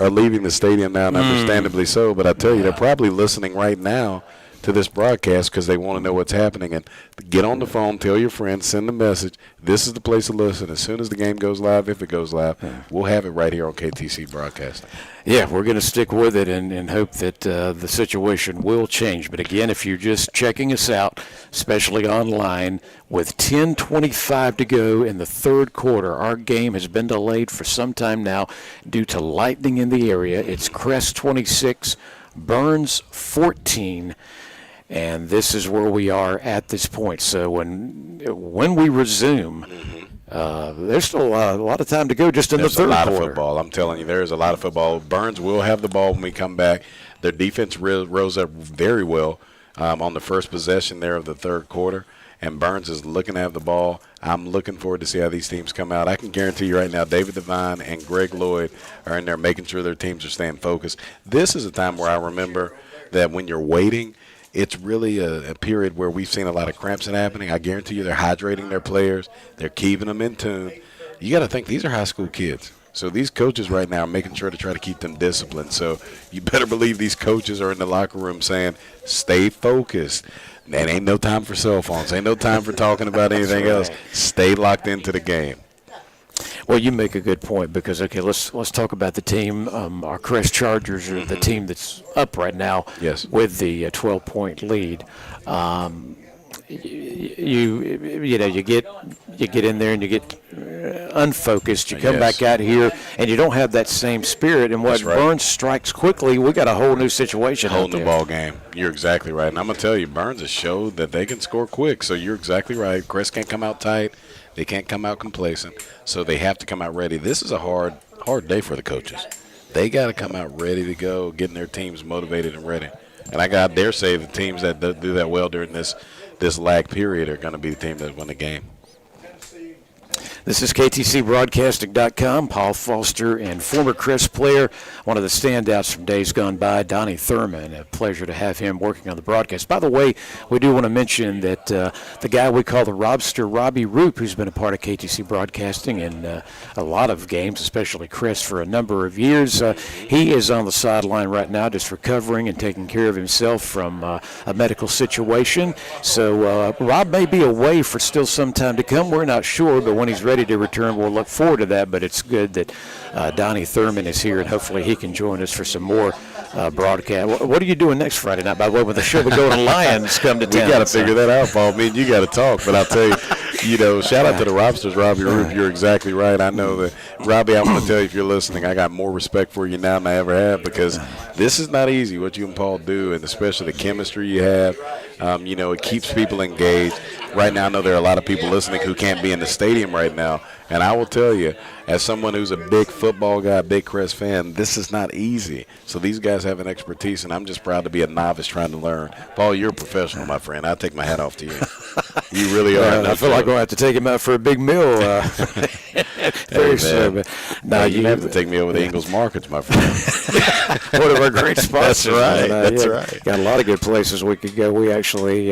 D: are leaving the stadium now, and understandably so. But I tell you, they're probably listening right now to this broadcast because they want to know what's happening. And get on the phone, tell your friends, send a message. This is the place to listen. As soon as the game goes live, if it goes live, we'll have it right here on KTC Broadcasting.
C: Yeah, we're going to stick with it and hope that the situation will change. But again, if you're just checking us out, especially online, with 10:25 to go in the third quarter, our game has been delayed for some time now due to lightning in the area. It's Crest 26, Burns 14. And this is where we are at this point. So when we resume, there's still a lot of time to go just in the third quarter.
D: There's a lot of football. I'm telling you, there's a lot of football. Burns will have the ball when we come back. Their defense rose up very well on the first possession there of the third quarter. And Burns is looking to have the ball. I'm looking forward to see how these teams come out. I can guarantee you right now, David Devine and Greg Lloyd are in there making sure their teams are staying focused. This is a time where I remember that when you're waiting, it's really a period where we've seen a lot of cramps happening. I guarantee you they're hydrating their players. They're keeping them in tune. You got to think these are high school kids. So these coaches right now are making sure to try to keep them disciplined. So you better believe these coaches are in the locker room saying, stay focused. Man, ain't no time for cell phones. Ain't no time for talking about anything else. Stay locked into the game.
C: Well, you make a good point because, okay, let's talk about the team. Our Crest Chargers are the team that's up right now with the 12-point lead. You get in there and you get unfocused. You come back out here and you don't have that same spirit. And what Burns strikes quickly, we got a whole new situation.
D: Holding the ball game. You're exactly right. And I'm going to tell you, Burns has showed that they can score quick. So you're exactly right. Crest can't come out tight. They can't come out complacent. So they have to come out ready. This is a hard day for the coaches. They got to come out ready to go, getting their teams motivated and ready. And I dare say the teams that do that well during this lag period are going to be the team that win the game.
C: This is KTCBroadcasting.com. Paul Foster and former Crest player, one of the standouts from days gone by, Donnie Thurman. A pleasure to have him working on the broadcast. By the way, we do want to mention that the guy we call the Robster, Robbie Roop, who's been a part of KTC Broadcasting in a lot of games, especially Crest, for a number of years. He is on the sideline right now just recovering and taking care of himself from a medical situation. So Rob may be away for still some time to come. We're not sure, but when he's ready to return, we'll look forward to that. But it's good that Donnie Thurman is here, and hopefully he can join us for some more broadcast. What are you doing next Friday night, by the way, when the show the Golden Lions come to town?
D: We got to figure that out, Paul. Me and you got to talk. But I'll tell you, shout out to the Robsters, Robbie Roop. You're exactly right. I know that, Robbie, I want to tell you, if you're listening, I got more respect for you now than I ever have, because this is not easy, what you and Paul do, and especially the chemistry you have. It keeps people engaged. Right now, I know there are a lot of people listening who can't be in the stadium right now. And I will tell you, as someone who's a big football guy, big Crest fan, this is not easy. So these guys have an expertise, and I'm just proud to be a novice trying to leurn. Paul, you're a professional, my friend. I take my hat off to you. You really are.
C: I feel like I'm going to have to take him out for a big meal very soon.
D: No, you have to take me over to Ingles Markets, my friend.
C: One of our great sponsors.
D: That's right.
C: Got a lot of good places we could go. We actually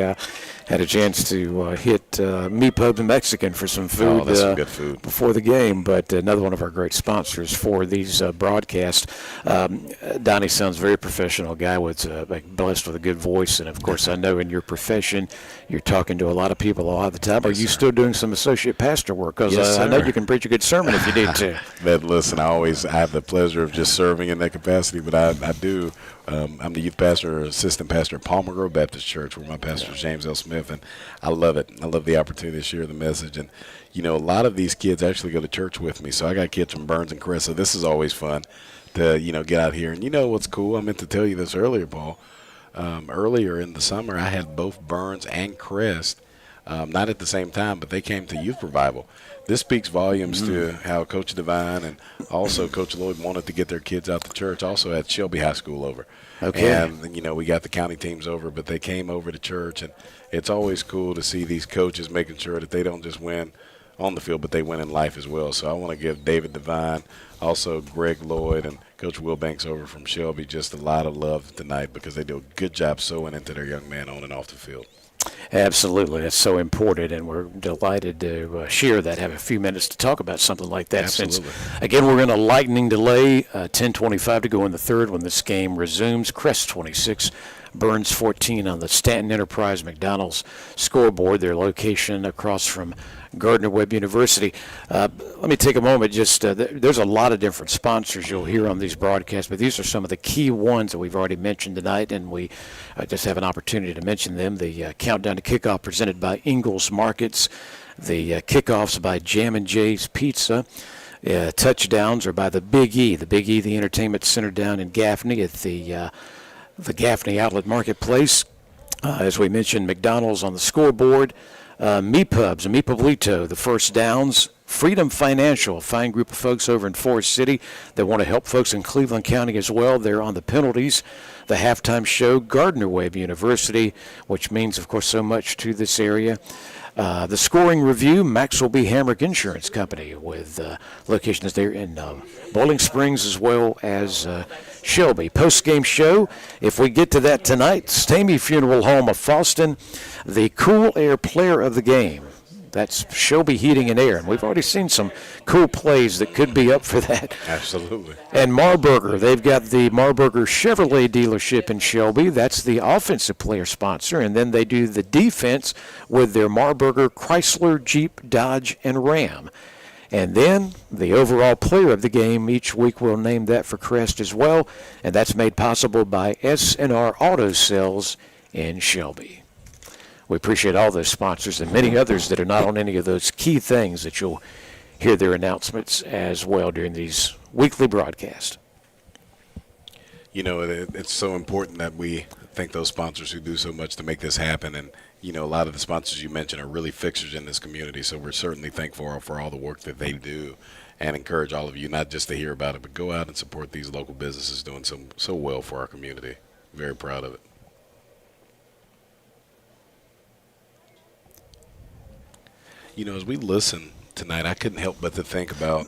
C: had a chance to hit Me Pub and Mexican for some food.
D: Oh, that's some good food.
C: Before the game, but another one of our great sponsors for these broadcasts. Donnie sounds very professional guy, blessed with a good voice, and of course I know in your profession you're talking to a lot of people a lot of the time. Are you still doing some associate pastor work? Because I know you can preach a good sermon if you need to.
D: But listen, I have the pleasure of just serving in that capacity, but I do. I'm the youth pastor, assistant pastor at Palmer Grove Baptist Church, where my pastor is James L. Smith, and I love it. I love the opportunity to share the message. And, a lot of these kids actually go to church with me. So I got kids from Burns and Crest, so this is always fun to, get out here. And what's cool? I meant to tell you this earlier, Paul. Earlier in the summer, I had both Burns and Crest not at the same time, but they came to youth revival. This speaks volumes to how Coach Devine and also Coach Lloyd wanted to get their kids out to church. Also had Shelby High School over.
C: Okay.
D: And, we got the county teams over, but they came over to church. And it's always cool to see these coaches making sure that they don't just win on the field, but they win in life as well. So I want to give David Devine, also Greg Lloyd, and Coach Will Banks over from Shelby just a lot of love tonight because they do a good job sewing into their young man on and off the field.
C: Absolutely. That's so important, and we're delighted to share that, have a few minutes to talk about something like that.
D: Absolutely.
C: Since, again, we're in a lightning delay, 10:25 to go in the third when this game resumes. Crest 26, Burns 14 on the Stanton Enterprise McDonald's scoreboard, their location across from Gardner-Webb University. Let me take a moment. There's a lot of different sponsors you'll hear on these broadcasts, but these are some of the key ones that we've already mentioned tonight, and we just have an opportunity to mention them. The Countdown to Kickoff presented by Ingalls Markets. The kickoffs by Jam and Jay's Pizza. Touchdowns are by the Big E. The Big E, the entertainment center down in Gaffney at the Gaffney Outlet Marketplace. As we mentioned, McDonald's on the scoreboard. Me Pubs, Mi Pueblito, the First Downs, Freedom Financial, a fine group of folks over in Forest City that want to help folks in Cleveland County as well. They're on the penalties. The halftime show, Gardner-Webb University, which means, of course, so much to this area. The scoring review, Maxwell B. Hamrick Insurance Company, with locations there in Bowling Springs as well as Shelby. Post-game show, if we get to that tonight, Stamey Funeral Home of Fallston, the Cool Air Player of the Game. That's Shelby Heating and Air, and we've already seen some cool plays that could be up for that.
D: Absolutely.
C: And Marburger, they've got the Marburger Chevrolet dealership in Shelby. That's the offensive player sponsor, and then they do the defense with their Marburger Chrysler, Jeep, Dodge, and Ram. And then the overall player of the game, each week we'll name that for Crest as well, and that's made possible by S&R Auto Sales in Shelby. We appreciate all those sponsors and many others that are not on any of those key things that you'll hear their announcements as well during these weekly broadcasts.
D: It's so important that we thank those sponsors who do so much to make this happen. And, a lot of the sponsors you mentioned are really fixtures in this community. So we're certainly thankful for all the work that they do and encourage all of you not just to hear about it, but go out and support these local businesses doing so well for our community. Very proud of it. As we listen tonight, I couldn't help but to think about,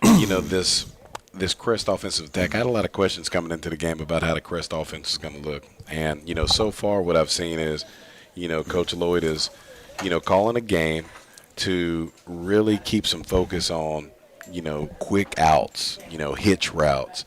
D: this Crest offensive attack. I had a lot of questions coming into the game about how the Crest offense is going to look. And, so far what I've seen is, Coach Lloyd is, calling a game to really keep some focus on, quick outs, hitch routes,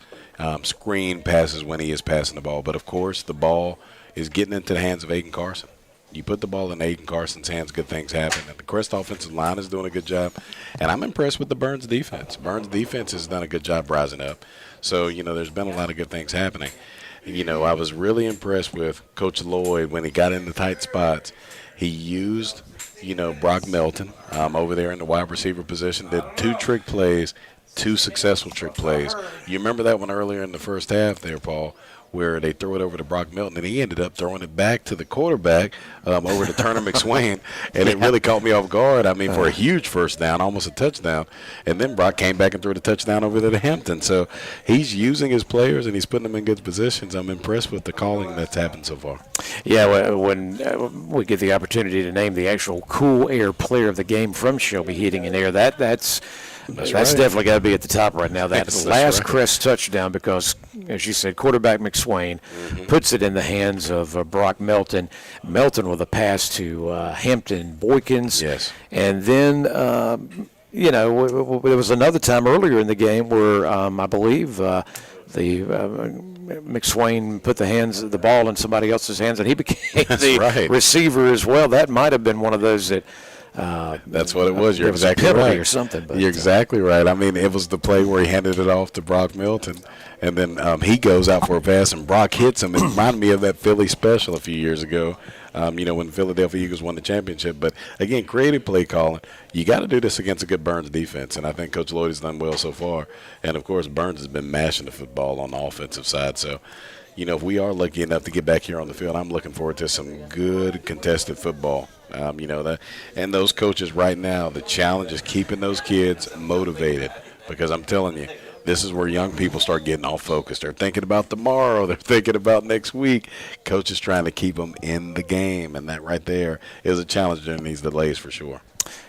D: screen passes when he is passing the ball. But, of course, the ball is getting into the hands of Aiden Carson. You put the ball in Aiden Carson's hands, good things happen. And the Crest offensive line is doing a good job. And I'm impressed with the Burns defense. Burns defense has done a good job rising up. So, there's been a lot of good things happening. I was really impressed with Coach Lloyd when he got in the tight spots. He used, Brock Melton over there in the wide receiver position, did 2 trick plays, 2 successful trick plays. You remember that one earlier in the first half there, Paul, where they throw it over to Brock Melton, and he ended up throwing it back to the quarterback over to Turner McSwain, and it really caught me off guard. For a huge first down, almost a touchdown, and then Brock came back and threw the touchdown over to Hampton. So he's using his players, and he's putting them in good positions. I'm impressed with the calling that's happened so far.
C: Yeah, when we get the opportunity to name the actual Cool Air Player of the Game from Shelby Heating and Air, that's right. Definitely got to be at the top right now. That's last right. Crest touchdown because, as you said, quarterback McSwain puts it in the hands of Brock Melton. Melton with a pass to Hampton Boykins.
D: Yes. And
C: then, there was another time earlier in the game where I believe McSwain put the ball in somebody else's hands, and he became receiver as well. That might have been one of those that.
D: That's what it was. You're exactly right.
C: Or something. But,
D: You're exactly right. It was the play where he handed it off to Brock Milton, and then he goes out for a pass, and Brock hits him. It reminded me of that Philly special a few years ago, when Philadelphia Eagles won the championship. But, again, creative play calling. You got to do this against a good Burns defense, and I think Coach Lloyd has done well so far. And, of course, Burns has been mashing the football on the offensive side. So, if we are lucky enough to get back here on the field, I'm looking forward to some good contested football. And those coaches right now, the challenge is keeping those kids motivated, because I'm telling you, this is where young people start getting all focused. They're thinking about tomorrow. They're thinking about next week. Coach is trying to keep them in the game, and that right there is a challenge during these delays for sure.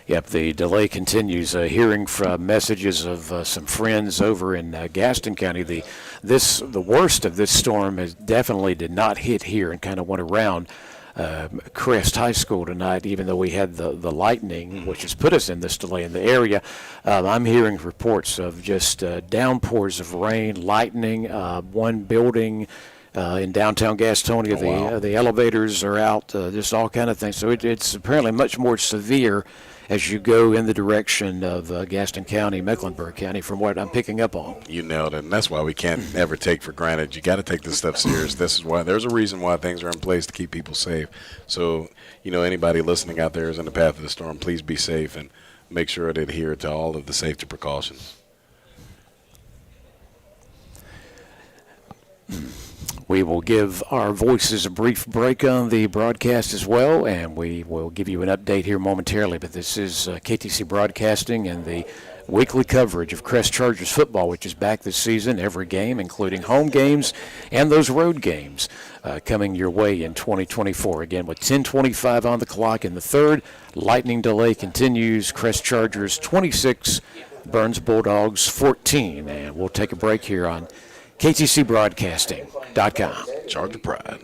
C: Yep, the delay continues. Hearing from messages of some friends over in Gaston County, the worst of this storm definitely did not hit here and kind of went around Crest High School tonight, even though we had the lightning, which has put us in this delay in the area. I'm hearing reports of just downpours of rain, lightning, one building in downtown Gastonia, the elevators are out, just all kind of things. So it's apparently much more severe as you go in the direction of Gaston County, Mecklenburg County, from what I'm picking up on.
D: You nailed it, and that's why we can't ever take for granted. You got to take this stuff serious. This is why there's a reason why things are in place to keep people safe. So, anybody listening out there is in the path of the storm, please be safe and make sure to adhere to all of the safety precautions.
C: We will give our voices a brief break on the broadcast as well, and we will give you an update here momentarily. But this is KTC Broadcasting and the weekly coverage of Crest Chargers football, which is back this season, every game, including home games and those road games coming your way in 2024. Again, with 10:25 on the clock in the third, lightning delay continues. Crest Chargers 26, Burns Bulldogs 14. And we'll take a break here on KTCBroadcasting.com.
D: Charger Pride.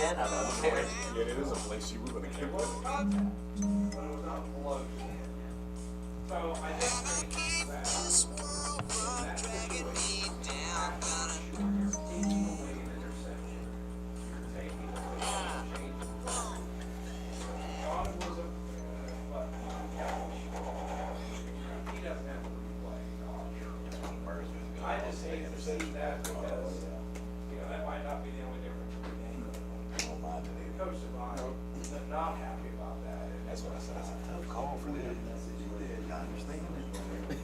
K: 10 of them there.
D: Yeah, it is a place you were going to kick with.
E: So I just think that I just hate to see that because, that might not be the only difference in the game. The coach of mine is not happy about that. And that's what I said. That's a tough call for them. I understand it.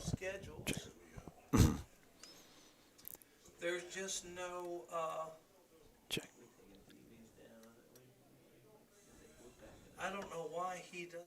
K: schedules. There's just no,
C: Check.
K: I don't know why he doesn't.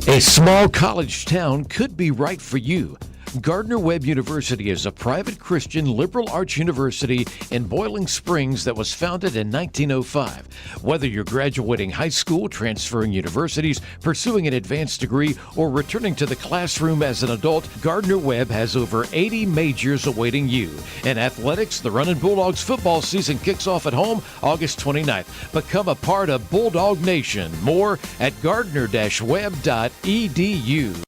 L: A small college town could be right for you. Gardner-Webb University is a private Christian liberal arts university in Boiling Springs that was founded in 1905. Whether you're graduating high school, transferring universities, pursuing an advanced degree, or returning to the classroom as an adult, Gardner-Webb has over 80 majors awaiting you. In athletics, the Runnin' Bulldogs football season kicks off at home August 29th. Become a part of Bulldog Nation. More at gardner-webb.edu.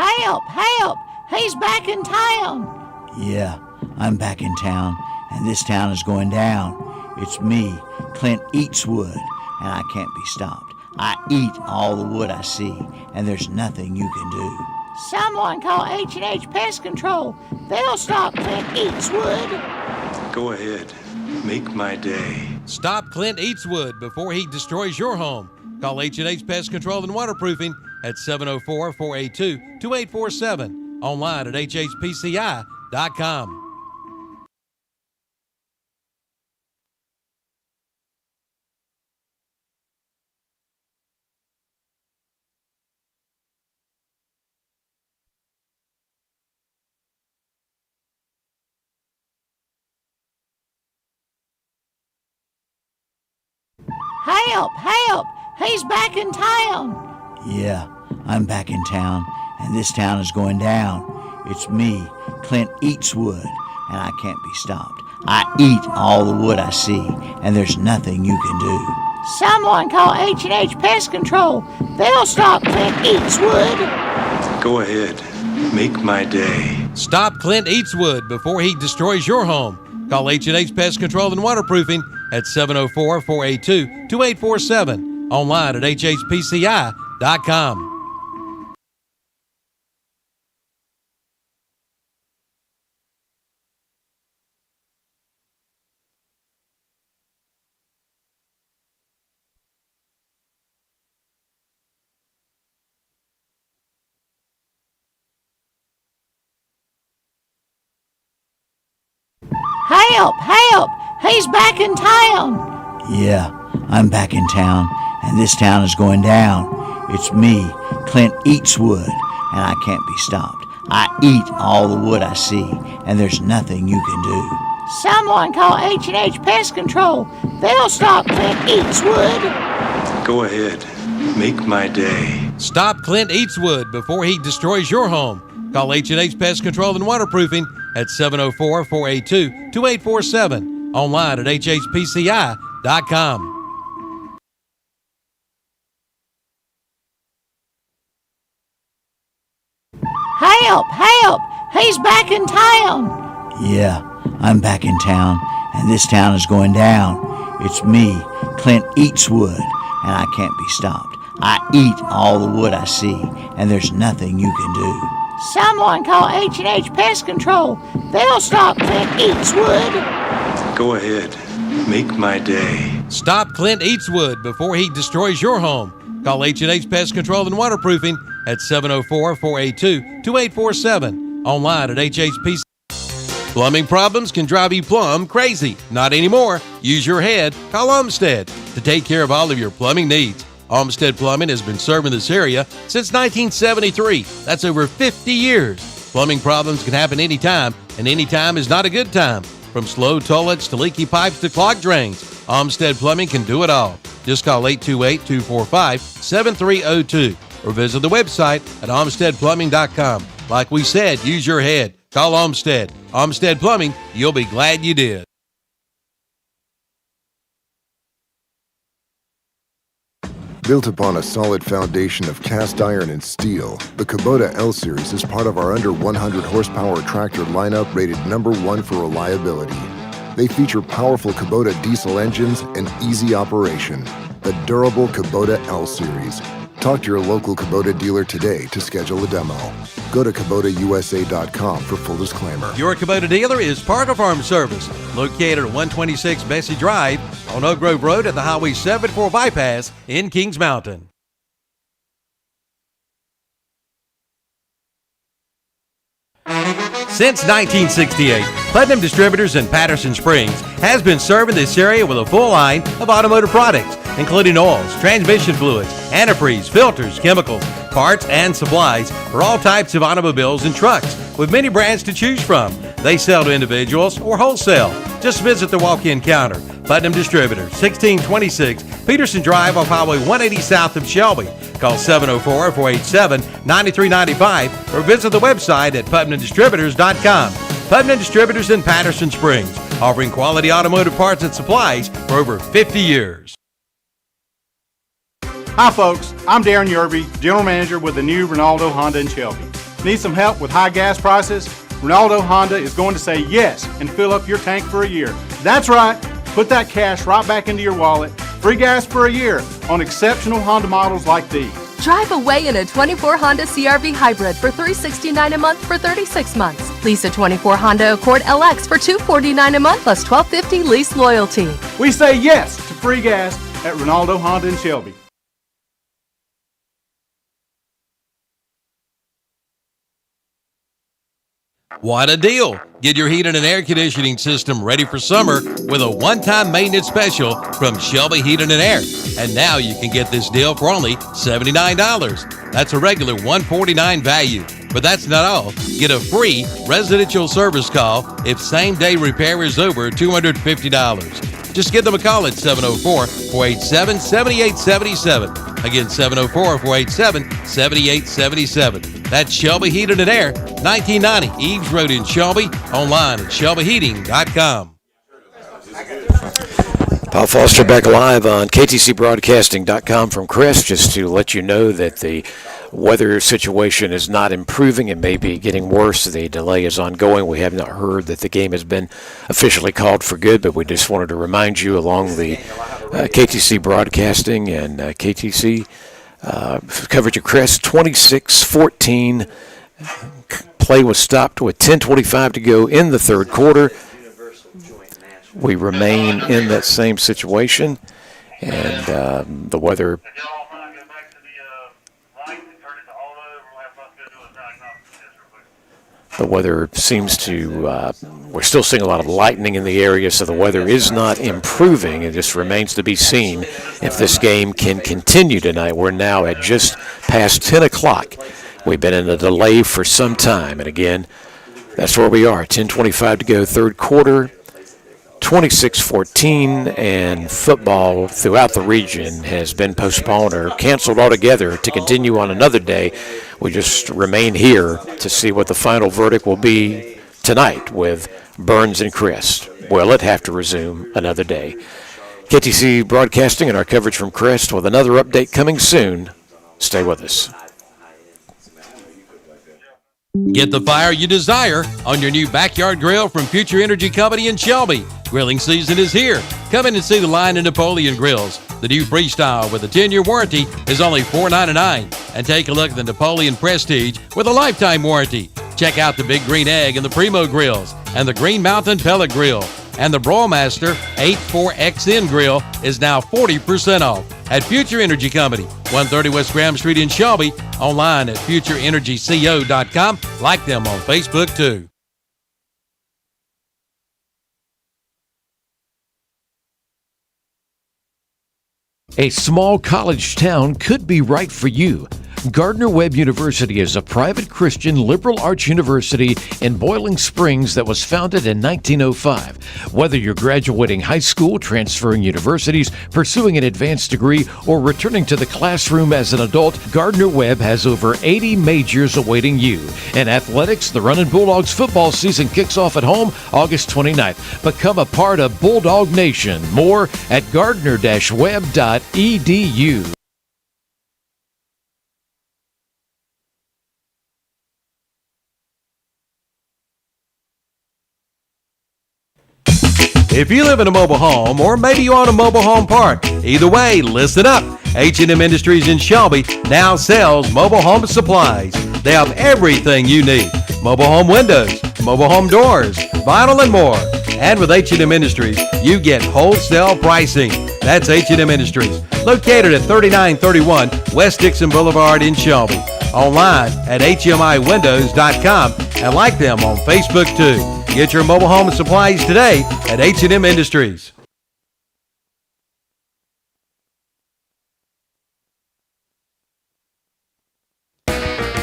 M: Help! Help! He's back in town!
A: Yeah, I'm back in town, and this town is going down. It's me, Clint Eatswood, and I can't be stopped. I eat all the wood I see, and there's nothing you can do.
M: Someone call H&H Pest Control. They'll stop Clint Eatswood.
N: Go ahead. Make my day.
B: Stop Clint Eatswood before he destroys your home. Call H&H Pest Control and Waterproofing at 704-482-2847. Online at hhpci.com.
M: Help! Help! He's back in town!
A: Yeah, I'm back in town, and this town is going down. It's me, Clint Eatswood, and I can't be stopped. I eat all the wood I see, and there's nothing you can do.
M: Someone call H&H Pest Control. They'll stop Clint Eatswood.
N: Go ahead. Make my day.
B: Stop Clint Eatswood before he destroys your home. Call H&H Pest Control and Waterproofing at 704-482-2847. Online at hhpci.com.
M: Help! Help! He's back in town!
A: Yeah, I'm back in town, and this town is going down. It's me, Clint Eatswood, and I can't be stopped. I eat all the wood I see, and there's nothing you can do.
M: Someone call H&H Pest Control. They'll stop Clint Eatswood.
N: Go ahead. Make my day.
B: Stop Clint Eatswood before he destroys your home. Call H&H Pest Control and Waterproofing at 704-482-2847. Online at hhpci.com.
M: Help! Help! He's back in town!
A: Yeah, I'm back in town, and this town is going down. It's me, Clint Eatswood, and I can't be stopped. I eat all the wood I see, and there's nothing you can do.
M: Someone call H&H Pest Control. They'll stop Clint Eatswood.
N: Go ahead. Make my day.
B: Stop Clint Eatswood before he destroys your home. Call H&H Pest Control and Waterproofing at 704-482-2847. Online at hhpc. Plumbing problems can drive you plumb crazy. Not anymore. Use your head. Call Olmsted to take care of all of your plumbing needs. Olmsted Plumbing has been serving this area since 1973. That's over 50 years. Plumbing problems can happen anytime, and anytime is not a good time. From slow toilets to leaky pipes to clogged drains, Olmsted Plumbing can do it all. Just call 828-245-7302 or visit the website at olmstedplumbing.com. Like we said, use your head. Call Olmsted. Olmsted Plumbing, you'll be glad you did.
O: Built upon a solid foundation of cast iron and steel, the Kubota L-Series is part of our under 100 horsepower tractor lineup rated #1 for reliability. They feature powerful Kubota diesel engines and easy operation. The durable Kubota L-Series. Talk to your local Kubota dealer today to schedule a demo. Go to KubotaUSA.com for full disclaimer.
B: Your Kubota dealer is Parker Farm Service, located at 126 Bessie Drive on Oak Grove Road at the Highway 74 bypass in Kings Mountain. Since 1968, Putnam Distributors in Patterson Springs has been serving this area with a full line of automotive products, including oils, transmission fluids, antifreeze, filters, chemicals, parts, and supplies for all types of automobiles and trucks, with many brands to choose from. They sell to individuals or wholesale. Just visit the walk-in counter. Putnam Distributors, 1626 Peterson Drive off Highway 180 south of Shelby. Call 704-487-9395 or visit the website at PutnamDistributors.com. Putnam Distributors in Patterson Springs, offering quality automotive parts and supplies for over 50 years.
P: Hi folks, I'm Darren Yerby, General Manager with the new Ronaldo Honda in Shelby. Need some help with high gas prices? Ronaldo Honda is going to say yes and fill up your tank for a year. That's right, put that cash right back into your wallet. Free gas for a year on exceptional Honda models like these.
Q: Drive away in a 24 Honda CR-V Hybrid for $369 a month for 36 months. Lease a 24 Honda Accord LX for $249 a month plus $1250 lease loyalty.
P: We say yes to free gas at Ronaldo Honda in Shelby.
B: What a deal! Get your heating and air conditioning system ready for summer with a one-time maintenance special from Shelby Heating and Air. And now you can get this deal for only $79. That's a regular $149 value. But that's not all. Get a free residential service call if same-day repair is over $250. Just give them a call at 704-487-7877. Again, 704-487-7877. That's Shelby Heating and Air, 1990 Eves Road in Shelby. Online at shelbyheating.com.
C: Paul Foster back live on ktcbroadcasting.com from Crest, just to let you know that the weather situation is not improving. It may be getting worse. The delay is ongoing. We have not heard that the game has been officially called for good, but we just wanted to remind you along the KTC Broadcasting and KTC coverage of Crest, 26-14. Play was stopped with 10:25 to go in the third quarter. We remain in that same situation, and the weather seems to, we're still seeing a lot of lightning in the area, so the weather is not improving. It just remains to be seen if this game can continue tonight. We're now at just past 10 o'clock. We've been in a delay for some time, and again, that's where we are. 10:25 to go, third quarter. 26-14, and football throughout the region has been postponed or canceled altogether to continue on another day. We just remain here to see what the final verdict will be tonight with Burns and Crest. Will it have to resume another day? KTC Broadcasting and our coverage from Crest with another update coming soon. Stay with us.
B: Get the fire you desire on your new backyard grill from Future Energy Company in Shelby. Grilling season is here. Come in and see the line of Napoleon grills. The new Freestyle with a 10-year warranty is only $4.99. And take a look at the Napoleon Prestige with a lifetime warranty. Check out the Big Green Egg and the Primo grills and the Green Mountain Pellet Grill. And the Broilmaster 84XN grill is now 40% off at Future Energy Company, 130 West Graham Street in Shelby. Online at futureenergyco.com. Like them on Facebook too.
L: A small college town could be right for you. Gardner-Webb University is a private Christian liberal arts university in Boiling Springs that was founded in 1905. Whether you're graduating high school, transferring universities, pursuing an advanced degree, or returning to the classroom as an adult, Gardner-Webb has over 80 majors awaiting you. In athletics, the Runnin' Bulldogs football season kicks off at home August 29th. Become a part of Bulldog Nation. More at gardner-webb.edu.
B: If you live in a mobile home, or maybe you own a mobile home park, either way, listen up. H&M Industries in Shelby now sells mobile home supplies. They have everything you need. Mobile home windows, mobile home doors, vinyl, and more. And with H&M Industries, you get wholesale pricing. That's H&M Industries, located at 3931 West Dixon Boulevard in Shelby. Online at hmiwindows.com and like them on Facebook too. Get your mobile home supplies today at H&M Industries.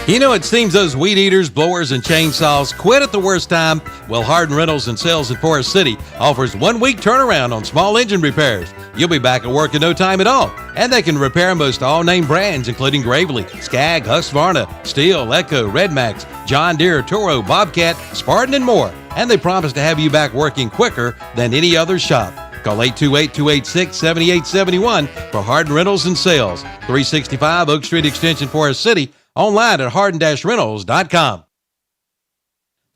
B: You know, it seems those weed eaters, blowers, and chainsaws quit at the worst time. Well, Hardin Rentals and Sales in Forest City offers 1 week turnaround on small engine repairs. You'll be back at work in no time at all. And they can repair most all name brands, including Gravely, Skag, Husqvarna, Steel, Echo, Redmax, John Deere, Toro, Bobcat, Spartan, and more. And they promise to have you back working quicker than any other shop. Call 828-286-7871 for Hardin Rentals and Sales, 365 Oak Street Extension, Forest City. Online at hardin-rentals.com.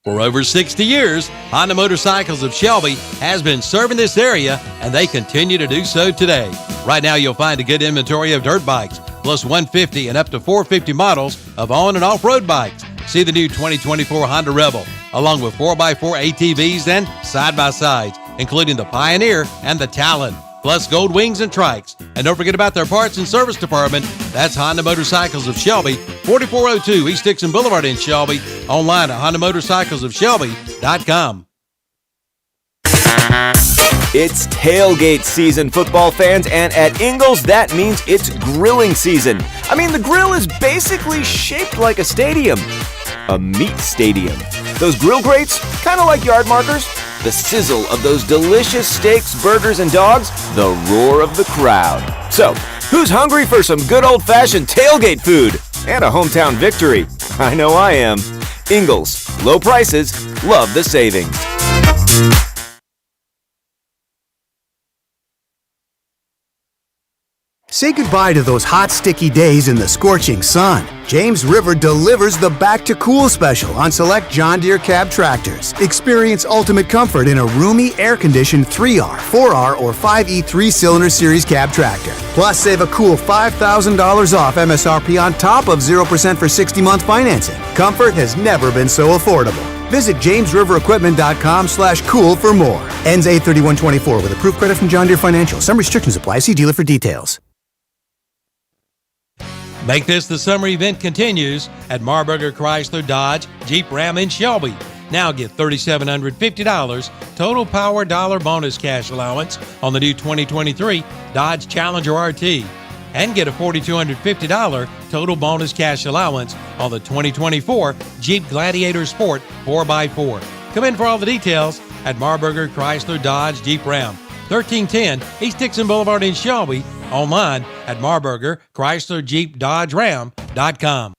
B: For over 60 years, Honda Motorcycles of Shelby has been serving this area, and they continue to do so today. Right now, you'll find a good inventory of dirt bikes, plus 150 and up to 450 models of on- and off-road bikes. See the new 2024 Honda Rebel, along with 4x4 ATVs and side-by-sides, including the Pioneer and the Talon, plus Gold Wings and Trikes. And don't forget about their parts and service department. That's Honda Motorcycles of Shelby, 4402 East Dixon Boulevard in Shelby. Online at HondaMotorcyclesofShelby.com.
G: It's tailgate season, football fans, and at Ingles, that means it's grilling season. I mean, the grill is basically shaped like a stadium. A meat stadium. Those grill grates, kind of like yard markers, The sizzle of those delicious steaks, burgers, and dogs, the roar of the crowd. So, who's hungry for some good old-fashioned tailgate food and a hometown victory? I know I am. Ingalls, low prices, love the savings.
H: Say goodbye to those hot, sticky days in the scorching sun. James River delivers the Back to Cool special on select John Deere cab tractors. Experience ultimate comfort in a roomy, air-conditioned 3R, 4R, or 5E 3-cylinder series cab tractor. Plus, save a cool $5,000 off MSRP on top of 0% for 60-month financing. Comfort has never been so affordable. Visit jamesriverequipment.com/cool for more. Ends 8/31/24 with approved credit from John Deere Financial. Some restrictions apply. See dealer for details.
B: Make this the summer event continues at Marburger Chrysler Dodge Jeep Ram in Shelby. Now get $3,750 total power dollar bonus cash allowance on the new 2023 Dodge Challenger RT. And get a $4,250 total bonus cash allowance on the 2024 Jeep Gladiator Sport 4x4. Come in for all the details at Marburger Chrysler Dodge Jeep Ram, 1310 East Dixon Boulevard in Shelby. Online at Marburger Chrysler Jeep Dodge Ram.com.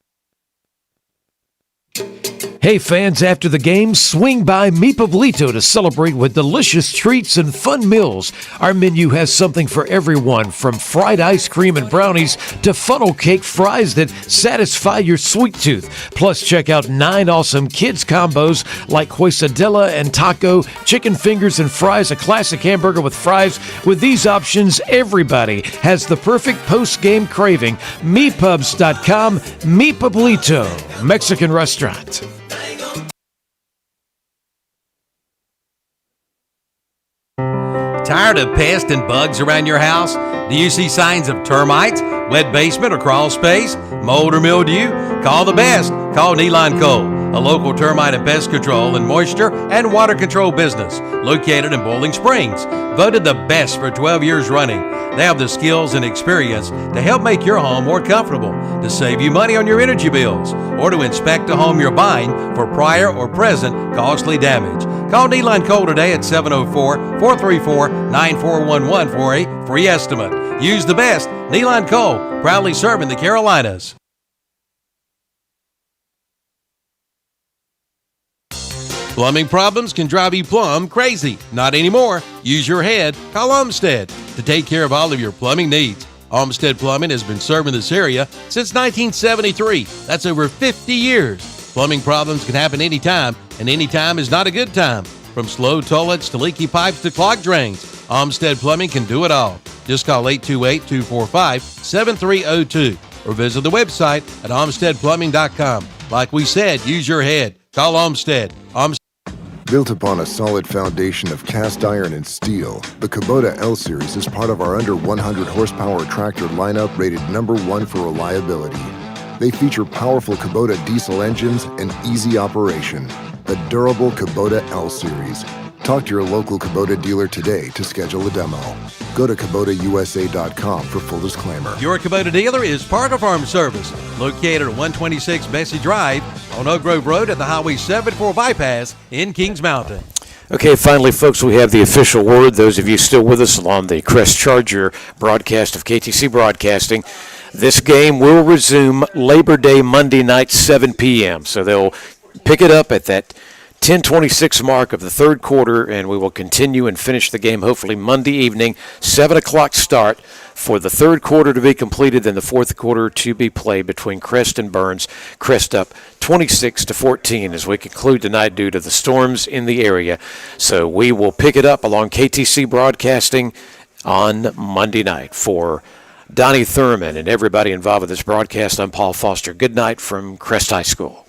L: Hey fans, after the game, swing by Mi Pueblito to celebrate with delicious treats and fun meals. Our menu has something for everyone, from fried ice cream and brownies to funnel cake fries that satisfy your sweet tooth. Plus, check out 9 awesome kids combos like quesadilla and taco, chicken fingers and fries, a classic hamburger with fries. With these options, everybody has the perfect post-game craving. MePubs.com, Mi Pueblito, Mexican restaurant.
B: Tired of pests and bugs around your house? Do you see signs of termites, wet basement or crawl space, mold or mildew? Call the best. Call Neeline Cole, a local termite and pest control and moisture and water control business located in Bowling Springs. Voted the best for 12 years running. They have the skills and experience to help make your home more comfortable, to save you money on your energy bills, or to inspect a home you're buying for prior or present costly damage. Call Neeline Cole today at 704-434-9411 for a free estimate. Use the best. Neeline Cole, proudly serving the Carolinas. Plumbing problems can drive you plumb crazy. Not anymore. Use your head. Call Olmsted to take care of all of your plumbing needs. Olmsted Plumbing has been serving this area since 1973. That's over 50 years. Plumbing problems can happen anytime, and anytime is not a good time. From slow toilets to leaky pipes to clogged drains, Olmsted Plumbing can do it all. Just call 828-245-7302 or visit the website at olmstedplumbing.com. Like we said, use your head. Call Olmsted.
O: Built upon a solid foundation of cast iron and steel, the Kubota L Series is part of our under 100 horsepower tractor lineup rated #1 for reliability. They feature powerful Kubota diesel engines and easy operation. The durable Kubota L Series. Talk to your local Kubota dealer today to schedule a demo. Go to KubotaUSA.com for full disclaimer.
B: Your Kubota dealer is Parker Farm Service, located at 126 Bessie Drive on Oak Grove Road at the Highway 74 bypass in Kings Mountain.
C: Okay, finally, folks, we have the official word. Those of you still with us on the Crest Charger broadcast of KTC Broadcasting, this game will resume Labor Day Monday night, 7 p.m. So they'll pick it up at that 10:26 mark of the third quarter, and we will continue and finish the game hopefully Monday evening, 7 o'clock start for the third quarter to be completed, then the fourth quarter to be played between Crest and Burns. Crest up 26-14 as we conclude tonight due to the storms in the area. So we will pick it up along KTC Broadcasting on Monday night. For Donnie Thurman and everybody involved with this broadcast, I'm Paul Foster. Good night from Crest High School.